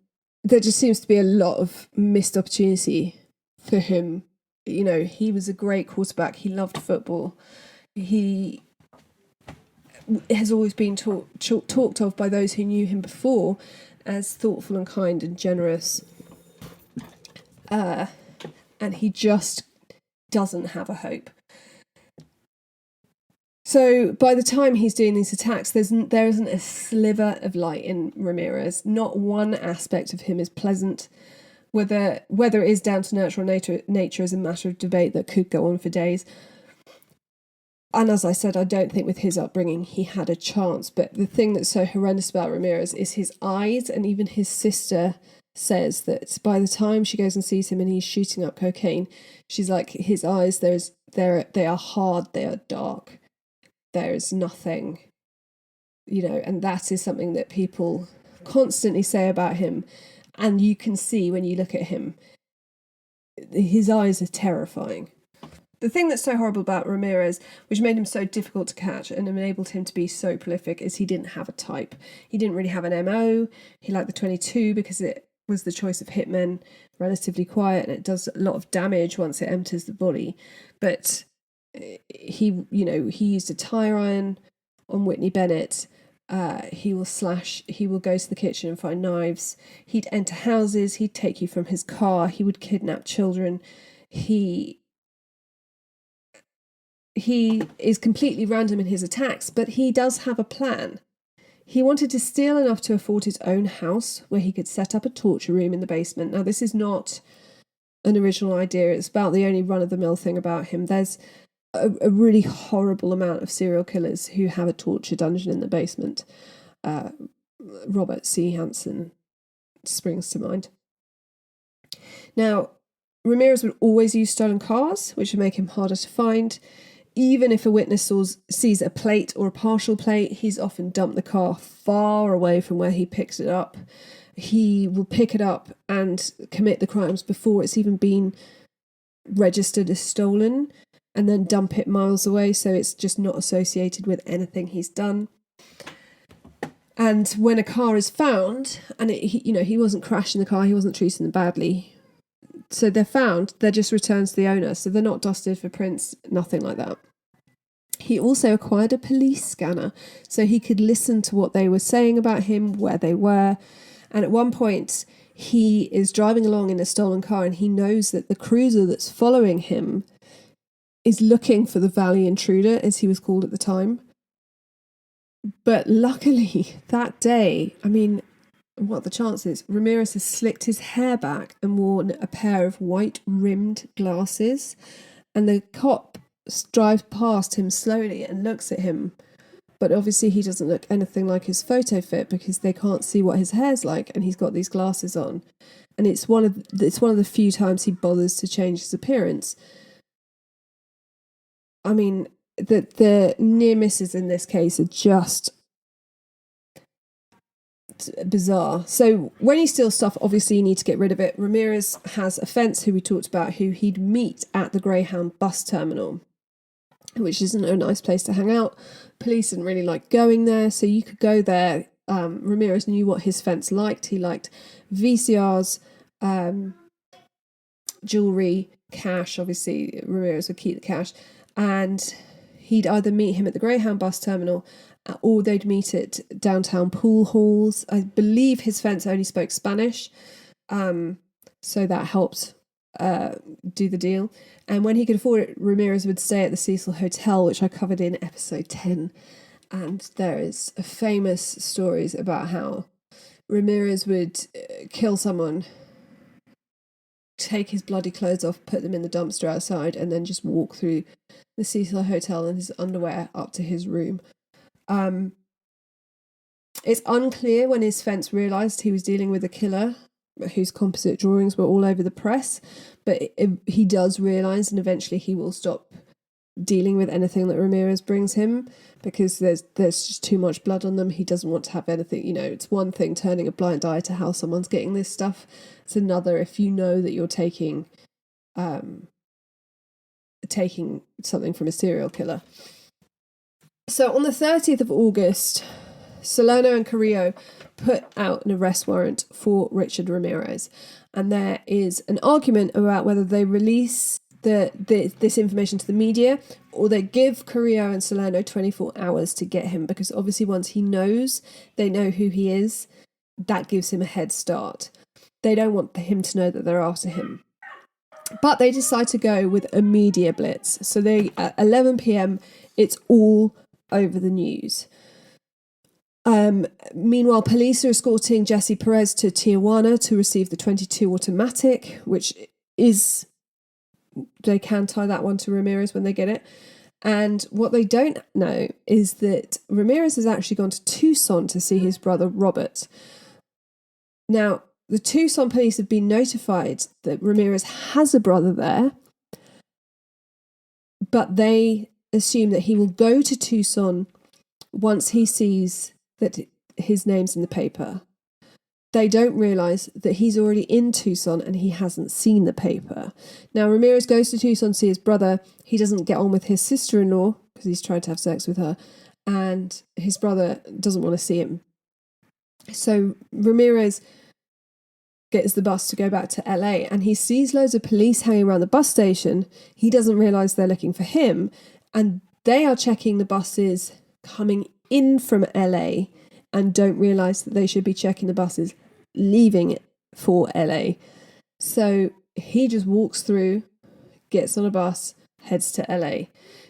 There just seems to be a lot of missed opportunity for him. He was a great quarterback. He loved football. He has always been talked of by those who knew him before as thoughtful and kind and generous. And he just doesn't have a hope. So by the time he's doing these attacks, there isn't a sliver of light in Ramirez. Not one aspect of him is pleasant. Whether it is down to nurture or nature is a matter of debate that could go on for days. And as I said, I don't think with his upbringing he had a chance. But the thing that's so horrendous about Ramirez is his eyes, and even his sister says that by the time she goes and sees him and he's shooting up cocaine, she's like, his eyes, they are hard, they are dark. There is nothing, and that is something that people constantly say about him. And you can see when you look at him, his eyes are terrifying. The thing that's so horrible about Ramirez, which made him so difficult to catch and enabled him to be so prolific, is he didn't have a type. He didn't really have an MO. He liked the 22 because it was the choice of hitmen, relatively quiet, and it does a lot of damage once it enters the body. But he used a tire iron on Whitney Bennett. He will go to the kitchen and find knives. He'd enter houses. He'd take you from his car. He would kidnap children. He is completely random in his attacks, but he does have a plan. He wanted to steal enough to afford his own house where he could set up a torture room in the basement. Now, this is not an original idea. It's about the only run-of-the-mill thing about him. There's a really horrible amount of serial killers who have a torture dungeon in the basement. Robert C. Hansen springs to mind. Now, Ramirez would always use stolen cars, which would make him harder to find. Even if a witness sees a plate or a partial plate, he's often dumped the car far away from where he picks it up. He will pick it up and commit the crimes before it's even been registered as stolen, and then dump it miles away so it's just not associated with anything he's done. And when a car is found, and he wasn't crashing the car, he wasn't treating them badly. So they're found, they're just returned to the owner. So they're not dusted for prints, nothing like that. He also acquired a police scanner so he could listen to what they were saying about him, where they were. And at one point, he is driving along in a stolen car and he knows that the cruiser that's following him is looking for the Valley Intruder, as he was called at the time. But luckily, that day, I mean, what are the chances? Ramirez has slicked his hair back and worn a pair of white rimmed glasses. And the cop drives past him slowly and looks at him. But obviously he doesn't look anything like his photo fit because they can't see what his hair's like, and he's got these glasses on. And it's one of the few times he bothers to change his appearance. I mean, the near misses in this case are just bizarre. So when he steals stuff, obviously you need to get rid of it. Ramirez has a fence, who we talked about, who he'd meet at the Greyhound bus terminal, which isn't a nice place to hang out. Police didn't really like going there, so you could go there. Ramirez knew what his fence liked. He liked VCRs, jewellery, cash. Obviously, Ramirez would keep the cash. And he'd either meet him at the Greyhound bus terminal or they'd meet at downtown pool halls. I believe his fence only spoke Spanish, so that helped do the deal. And when he could afford it, Ramirez would stay at the Cecil Hotel, which I covered in episode 10. And there is famous stories about how Ramirez would kill someone, take his bloody clothes off, put them in the dumpster outside, and then just walk through the Cecil Hotel in his underwear up to his room. It's unclear when his fence realised he was dealing with a killer whose composite drawings were all over the press, but he does realise, and eventually he will stop dealing with anything that Ramirez brings him because there's just too much blood on them. He doesn't want to have anything, it's one thing turning a blind eye to how someone's getting this stuff. It's another if you know that you're taking something from a serial killer. So on the 30th of August, Salerno and Carrillo put out an arrest warrant for Richard Ramirez, and there is an argument about whether they release this information to the media or they give Carrillo and Salerno 24 hours to get him, because obviously once they know who he is, that gives him a head start. They don't want him to know that they're after him. But they decide to go with a media blitz. So at 11 p.m, it's all over the news. Meanwhile, police are escorting Jesse Perez to Tijuana to receive the .22 automatic, which is, they can tie that one to Ramirez when they get it. And what they don't know is that Ramirez has actually gone to Tucson to see his brother Robert. Now, the Tucson police have been notified that Ramirez has a brother there, but they assume that he will go to Tucson once he sees that his name's in the paper. They don't realise that he's already in Tucson and he hasn't seen the paper. Now, Ramirez goes to Tucson to see his brother. He doesn't get on with his sister-in-law because he's tried to have sex with her, and his brother doesn't want to see him. So Ramirez gets the bus to go back to LA, and he sees loads of police hanging around the bus station. He doesn't realise they're looking for him, and they are checking the buses coming in from LA and don't realise that they should be checking the buses leaving for LA. So he just walks through, gets on a bus, heads to LA.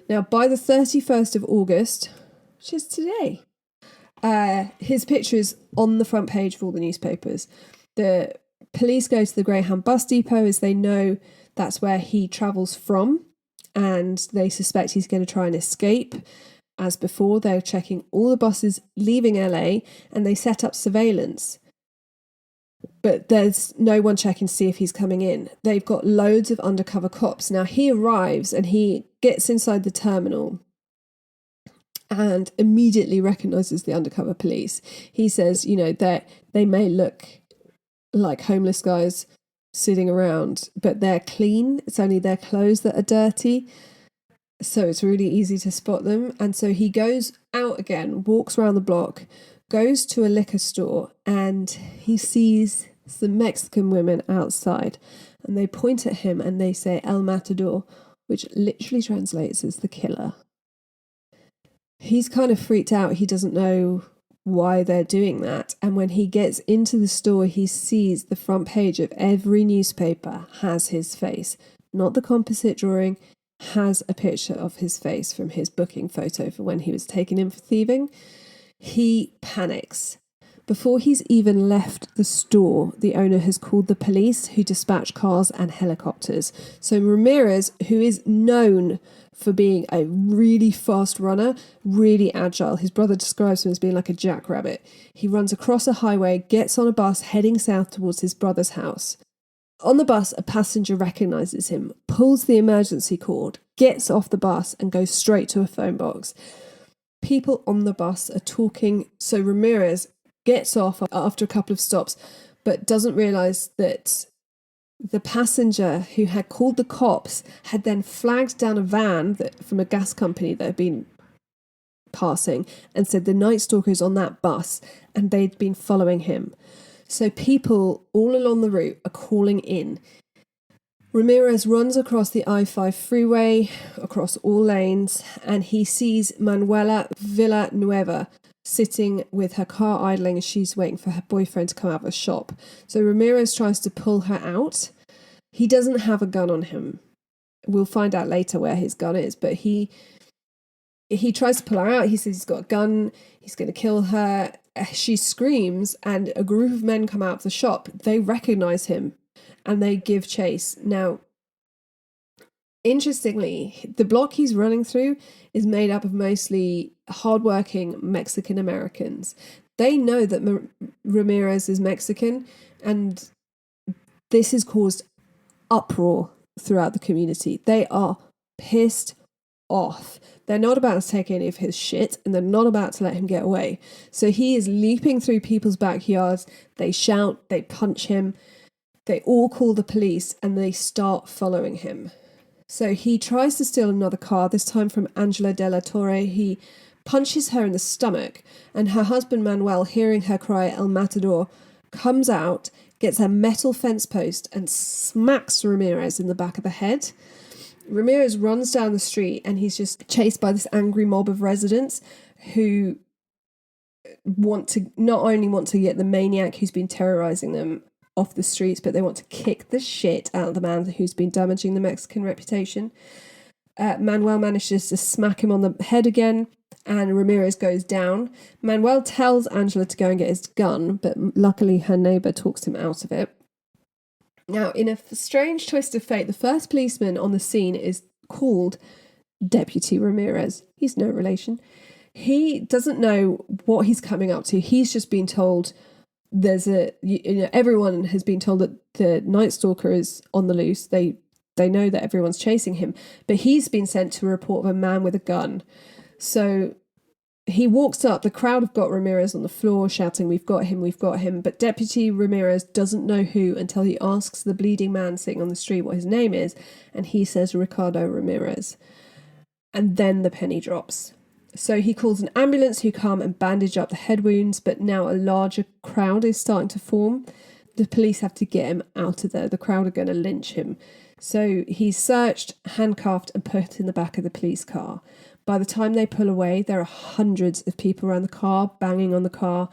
Now, by the 31st of August, which is today, his picture is on the front page of all the newspapers. The police go to the Greyhound bus depot as they know that's where he travels from, and they suspect he's going to try and escape. As before, they're checking all the buses leaving LA, and they set up surveillance. But there's no one checking to see if he's coming in. They've got loads of undercover cops. Now, he arrives and he gets inside the terminal and immediately recognises the undercover police. He says, that they may look like homeless guys sitting around, but they're clean. It's only their clothes that are dirty. So it's really easy to spot them. And so he goes out again, walks around the block, goes to a liquor store and he sees some Mexican women outside, and they point at him and they say El Matador, which literally translates as the killer. He's kind of freaked out. He doesn't know why they're doing that. And when he gets into the store, he sees the front page of every newspaper has his face. Not the composite drawing, has a picture of his face from his booking photo for when he was taken in for thieving. He panics. Before he's even left the store, the owner has called the police, who dispatch cars and helicopters. So Ramirez, who is known for being a really fast runner, really agile. His brother describes him as being like a jackrabbit. He runs across a highway, gets on a bus heading south towards his brother's house. On the bus, a passenger recognises him, pulls the emergency cord, gets off the bus and goes straight to a phone box. People on the bus are talking, so Ramirez gets off after a couple of stops, but doesn't realise that the passenger who had called the cops had then flagged down a van from a gas company that had been passing and said the Night Stalker is on that bus, and they'd been following him. So people all along the route are calling in. Ramirez runs across the I-5 freeway, across all lanes, and he sees Manuela Villanueva sitting with her car idling as she's waiting for her boyfriend to come out of a shop. So Ramirez tries to pull her out. He doesn't have a gun on him. We'll find out later where his gun is, but he tries to pull her out. He says he's got a gun, he's going to kill her. She screams, and a group of men come out of the shop. They recognise him, and they give chase. Now, interestingly, the block he's running through is made up of mostly hardworking Mexican Americans. They know that Ramirez is Mexican, and this has caused uproar throughout the community. They are pissed off. They're not about to take any of his shit, and they're not about to let him get away. So he is leaping through people's backyards. They shout, they punch him. They all call the police, and they start following him. So he tries to steal another car, this time from Angela de la Torre. He punches her in the stomach, and her husband Manuel, hearing her cry El Matador, comes out, gets a metal fence post and smacks Ramirez in the back of the head. Ramirez runs down the street, and he's just chased by this angry mob of residents who not only want to get the maniac who's been terrorizing them off the streets, but they want to kick the shit out of the man who's been damaging the Mexican reputation. Manuel manages to smack him on the head again, and Ramirez goes down. Manuel tells Angela to go and get his gun, but luckily her neighbour talks him out of it. Now, in a strange twist of fate, the first policeman on the scene is called Deputy Ramirez. He's no relation. He doesn't know what he's coming up to. He's just been told everyone has been told that the Night Stalker is on the loose. They know that everyone's chasing him, but he's been sent to a report of a man with a gun. So he walks up. The crowd have got Ramirez on the floor shouting, we've got him, we've got him. But Deputy Ramirez doesn't know who until he asks the bleeding man sitting on the street what his name is, and he says Ricardo Ramirez. And then the penny drops. So he calls an ambulance who come and bandage up the head wounds, but now a larger crowd is starting to form. The police have to get him out of there. The crowd are going to lynch him. So he's searched, handcuffed, and put in the back of the police car. By the time they pull away, there are hundreds of people around the car, banging on the car,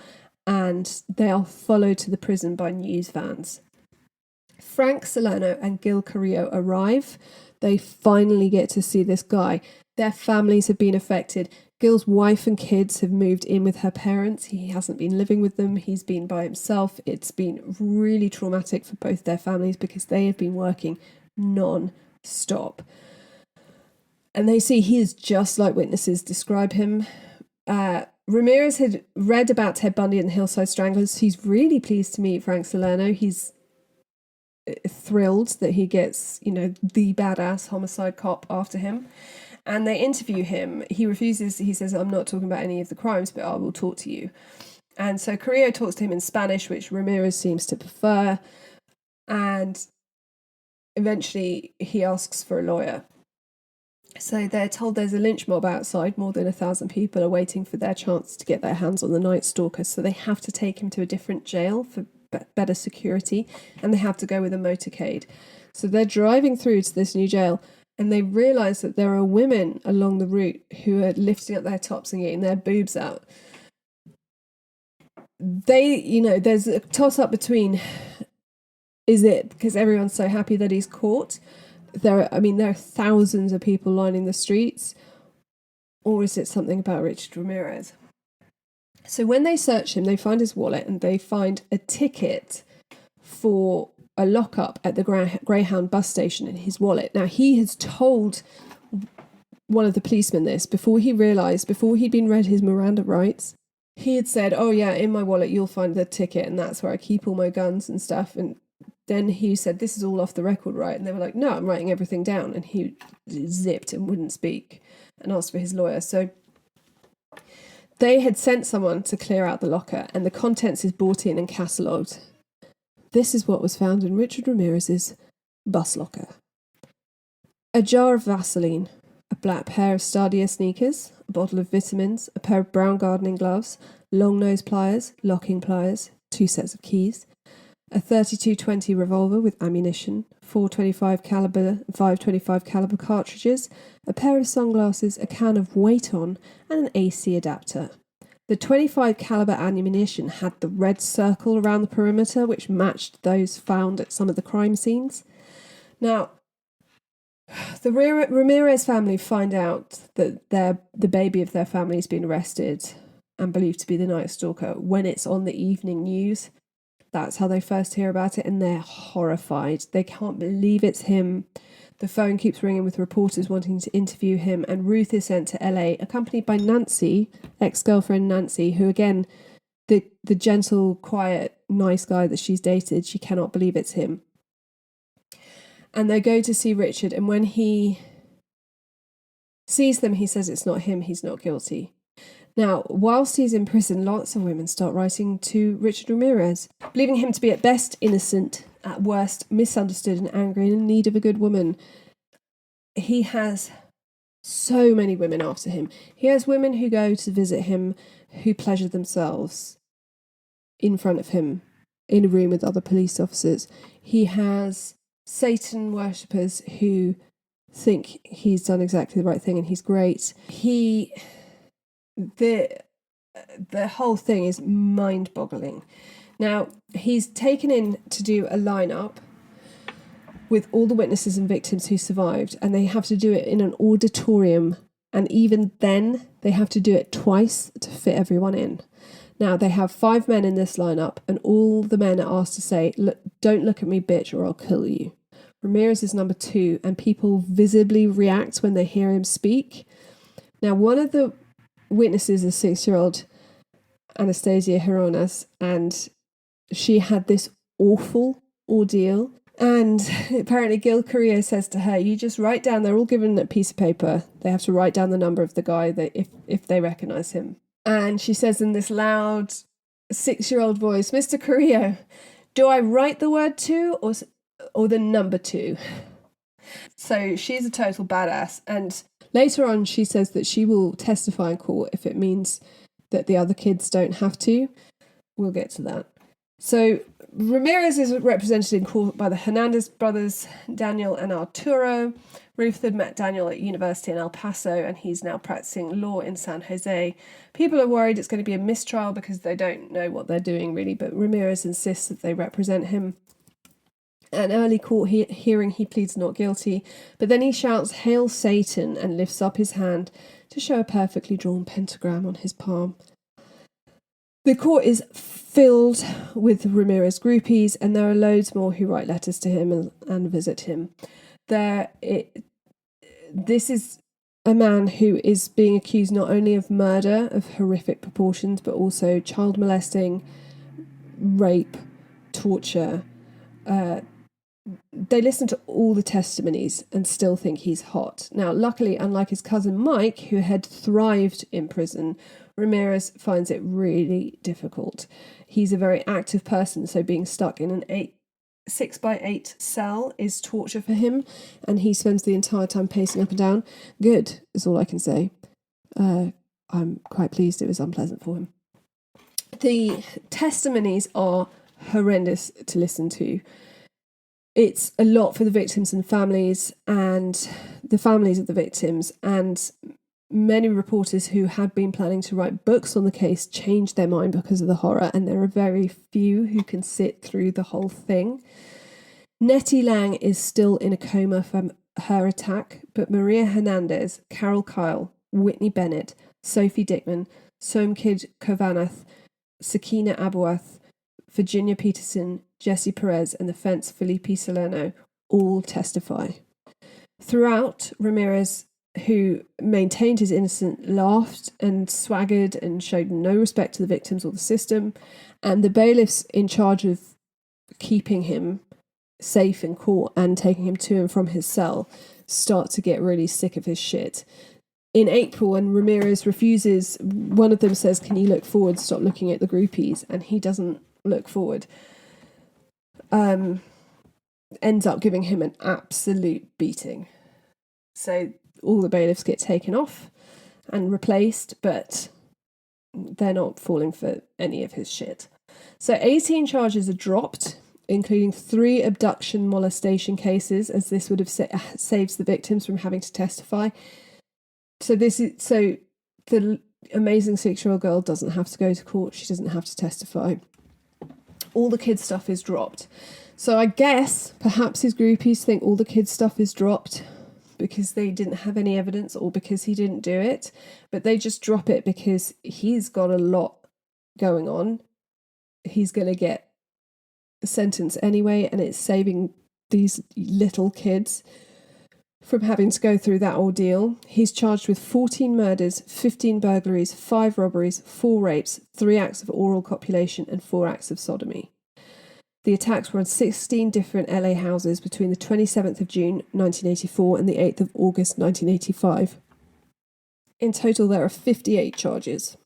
and they are followed to the prison by news vans. Frank Solano and Gil Carrillo arrive. They finally get to see this guy. Their families have been affected. Gil's wife and kids have moved in with her parents. He hasn't been living with them. He's been by himself. It's been really traumatic for both their families because they have been working non-stop. And they see he is just like witnesses describe him. Ramirez had read about Ted Bundy and the Hillside Stranglers. He's really pleased to meet Frank Solano. He's thrilled that he gets, the badass homicide cop after him. And they interview him. He refuses. He says, I'm not talking about any of the crimes, but I will talk to you. And so Carrillo talks to him in Spanish, which Ramirez seems to prefer. And eventually he asks for a lawyer. So they're told there's a lynch mob outside. More than 1,000 people are waiting for their chance to get their hands on the Night Stalker. So they have to take him to a different jail for better security, and they have to go with a motorcade. So they're driving through to this new jail, and they realise that there are women along the route who are lifting up their tops and getting their boobs out. There's a toss-up between, is it because everyone's so happy that he's caught? There are thousands of people lining the streets, or is it something about Richard Ramirez? So when they search him, they find his wallet and they find a ticket for a lockup at the Greyhound bus station in his wallet. Now, he has told one of the policemen this before he'd been read his Miranda rights. He had said, oh yeah, in my wallet you'll find the ticket, and that's where I keep all my guns and stuff. And then he said, this is all off the record, right? And they were like, no, I'm writing everything down. And he zipped and wouldn't speak and asked for his lawyer. So they had sent someone to clear out the locker, and the contents is brought in and catalogued. This is what was found in Richard Ramirez's bus locker. A jar of Vaseline, a black pair of Stadia sneakers, a bottle of vitamins, a pair of brown gardening gloves, long nose pliers, locking pliers, 2 sets of keys, a .32-20 revolver with ammunition, 4.25 caliber, 5.25 caliber cartridges, a pair of sunglasses, a can of Weight-On, and an AC adapter. The .25 caliber ammunition had the red circle around the perimeter, which matched those found at some of the crime scenes. Now, the Ramirez family find out that the baby of their family has been arrested and believed to be the Night Stalker when it's on the evening news. That's how they first hear about it, and they're horrified. They can't believe it's him. The phone keeps ringing with reporters wanting to interview him, and Ruth is sent to LA, accompanied by Nancy, ex-girlfriend Nancy, who, again, the gentle, quiet, nice guy that she's dated, she cannot believe it's him. And they go to see Richard, and when he sees them, he says it's not him, he's not guilty. Now, whilst he's in prison, lots of women start writing to Richard Ramirez, believing him to be at best innocent, at worst misunderstood and angry and in need of a good woman. He has so many women after him. He has women who go to visit him who pleasure themselves in front of him in a room with other police officers. He has Satan worshippers who think he's done exactly the right thing and he's great. The whole thing is mind-boggling. Now, he's taken in to do a lineup with all the witnesses and victims who survived, and they have to do it in an auditorium, and even then they have to do it twice to fit everyone in. Now, they have 5 men in this lineup, and all the men are asked to say, "Look, don't look at me, bitch, or I'll kill you." Ramirez is number 2, and people visibly react when they hear him speak. Now, one of the witnesses is 6-year-old Anastasia Hironas, and she had this awful ordeal. And apparently Gil Correa says to her, you just write down, they're all given a piece of paper, they have to write down the number of the guy if they recognise him. And she says in this loud 6-year-old voice, Mr. Correa, do I write the word 2 or the number 2? So she's a total badass, and later on she says that she will testify in court if it means that the other kids don't have to. We'll get to that. So Ramirez is represented in court by the Hernandez brothers, Daniel and Arturo. Ruth had met Daniel at university in El Paso, and he's now practicing law in San Jose. People are worried it's going to be a mistrial because they don't know what they're doing really, but Ramirez insists that they represent him. At an early court hearing, he pleads not guilty, but then he shouts, "Hail Satan," and lifts up his hand to show a perfectly drawn pentagram on his palm. The court is filled with Ramirez groupies, and there are loads more who write letters to him and visit him. This is a man who is being accused not only of murder of horrific proportions, but also child molesting, rape, torture. They listen to all the testimonies and still think he's hot. Now, luckily, unlike his cousin Mike, who had thrived in prison, Ramirez finds it really difficult. He's a very active person, so being stuck in an 6x8 cell is torture for him, and he spends the entire time pacing up and down. Good is all I can say. I'm quite pleased it was unpleasant for him. The testimonies are horrendous to listen to. It's a lot for the victims and families, and the families of the victims, and many reporters who had been planning to write books on the case changed their mind because of the horror, and there are very few who can sit through the whole thing. Nettie Lang is still in a coma from her attack, but Maria Hernandez, Carol Kyle, Whitney Bennett, Sophie Dickman, Somkid Kovanath, Sakina Abuath, Virginia Peterson, Jesse Perez, and the fence Felipe Salerno all testify. Throughout, Ramirez, who maintained his innocence, laughed and swaggered and showed no respect to the victims or the system, and the bailiffs in charge of keeping him safe in court and taking him to and from his cell start to get really sick of his shit. In April, when Ramirez refuses, one of them says, "Can you look forward? Stop looking at the groupies." And he doesn't look forward. Ends up giving him an absolute beating. So all the bailiffs get taken off and replaced, but they're not falling for any of his shit. So 18 charges are dropped, including 3 abduction molestation cases, as this would have saves the victims from having to testify. So the amazing 6-year-old girl doesn't have to go to court. She doesn't have to testify. All the kids' stuff is dropped. So I guess perhaps his groupies think all the kids' stuff is dropped because they didn't have any evidence or because he didn't do it. But they just drop it because he's got a lot going on. He's going to get a sentence anyway, and it's saving these little kids from having to go through that ordeal. He's charged with 14 murders, 15 burglaries, 5 robberies, 4 rapes, 3 acts of oral copulation, and 4 acts of sodomy. The attacks were on 16 different LA houses between the 27th of June 1984 and the 8th of August 1985. In total, there are 58 charges.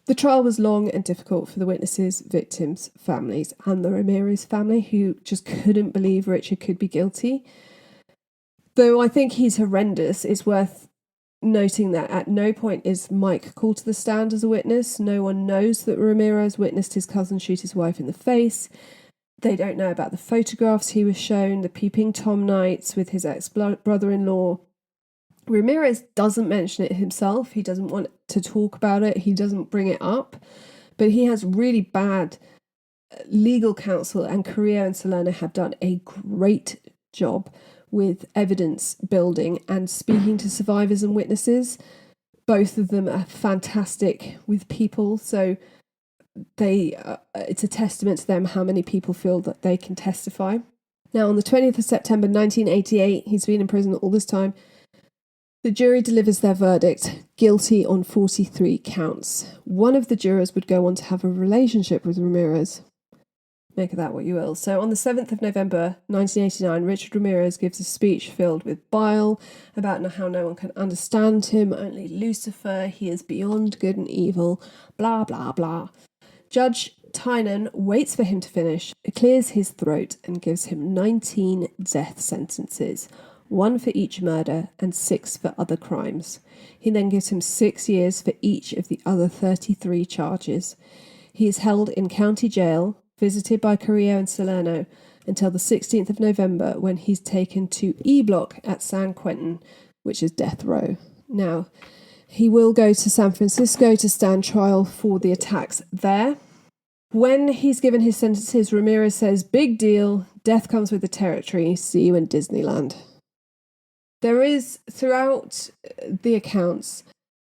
The trial was long and difficult for the witnesses, victims, families, and the Ramirez family, who just couldn't believe Richard could be guilty. Though I think he's horrendous, it's worth noting that at no point is Mike called to the stand as a witness. No one knows that Ramirez witnessed his cousin shoot his wife in the face. They don't know about the photographs he was shown, the peeping Tom nights with his ex-brother-in-law. Ramirez doesn't mention it himself. He doesn't want to talk about it. He doesn't bring it up. But he has really bad legal counsel, and Carrillo and Salerno have done a great job with evidence building and speaking to survivors and witnesses. Both of them are fantastic with people, so it's a testament to them how many people feel that they can testify. Now, on the 20th of September 1988, he's been in prison all this time, the jury delivers their verdict, guilty on 43 counts. One of the jurors would go on to have a relationship with Ramirez. Make of that what you will. So on the 7th of November 1989, Richard Ramirez gives a speech filled with bile about how no one can understand him, only Lucifer, he is beyond good and evil, blah, blah, blah. Judge Tynan waits for him to finish, clears his throat, and gives him 19 death sentences, 1 for each murder and 6 for other crimes. He then gives him 6 years for each of the other 33 charges. He is held in county jail, visited by Carrillo and Salerno, until the 16th of November, when he's taken to E Block at San Quentin, which is death row. Now, he will go to San Francisco to stand trial for the attacks there. When he's given his sentences, Ramirez says, "Big deal, death comes with the territory, see you in Disneyland." There is, throughout the accounts,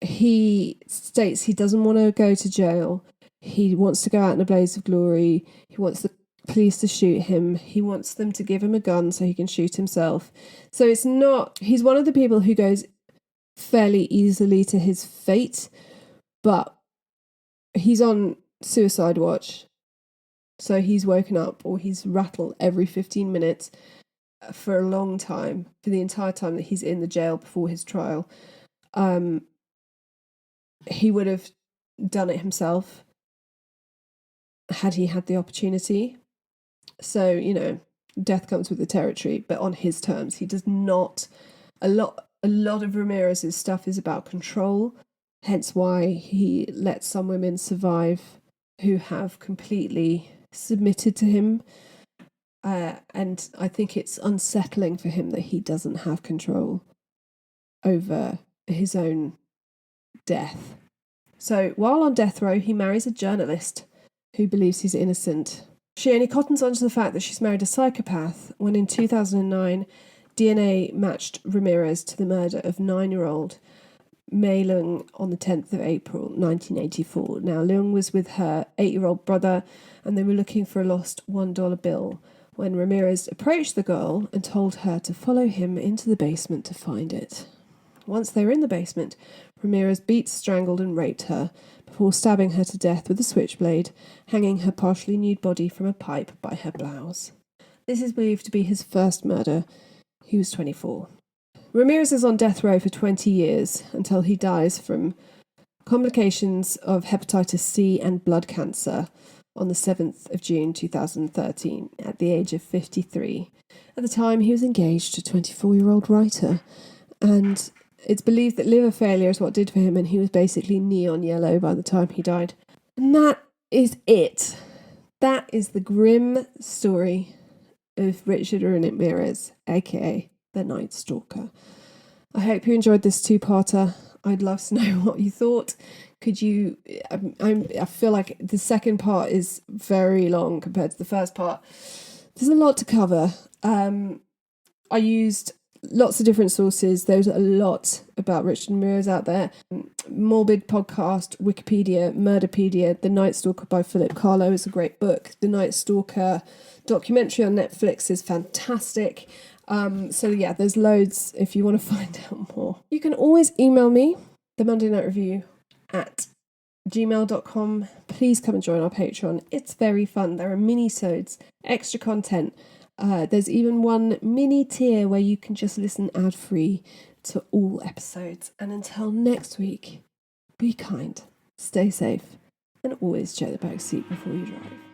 he states he doesn't want to go to jail. He wants to go out in a blaze of glory. He wants the police to shoot him. He wants them to give him a gun so he can shoot himself. So it's not... He's one of the people who goes fairly easily to his fate, but he's on suicide watch. So he's woken up or he's rattled every 15 minutes for a long time, for the entire time that he's in the jail before his trial. He would have done it himself had he had the opportunity. So, death comes with the territory, but on his terms. He does not. A lot of Ramirez's stuff is about control, hence why he lets some women survive who have completely submitted to him. And I think it's unsettling for him that he doesn't have control over his own death. So while on death row, he marries a journalist who believes he's innocent. She only cottons on to the fact that she's married a psychopath when in 2009, DNA matched Ramirez to the murder of 9-year-old Mei Leung on the 10th of April 1984. Now, Leung was with her 8-year-old brother and they were looking for a lost $1 bill when Ramirez approached the girl and told her to follow him into the basement to find it. Once they were in the basement, Ramirez beat, strangled and raped her before stabbing her to death with a switchblade, hanging her partially nude body from a pipe by her blouse. This is believed to be his first murder. He was 24. Ramirez is on death row for 20 years until he dies from complications of hepatitis C and blood cancer on the 7th of June 2013 at the age of 53. At the time, he was engaged to a 24-year-old writer, and it's believed that liver failure is what did for him, and he was basically neon yellow by the time he died. And that is it. That is the grim story of Richard Ramirez, aka the Night Stalker. I hope you enjoyed this 2-parter. I'd love to know what you thought. Could you... I feel like the second part is very long compared to the first part. There's a lot to cover. I used lots of different sources. There's a lot about Richard Ramirez out there. Morbid Podcast, Wikipedia, Murderpedia. The Night Stalker by Philip Carlo is a great book. The Night Stalker documentary on Netflix is fantastic. So yeah, there's loads if you want to find out more. You can always email me, themondaynightrevue@gmail.com. Please come and join our Patreon. It's very fun. There are mini-sodes, extra content. There's even one mini tier where you can just listen ad-free to all episodes. And until next week, be kind, stay safe, and always check the back seat before you drive.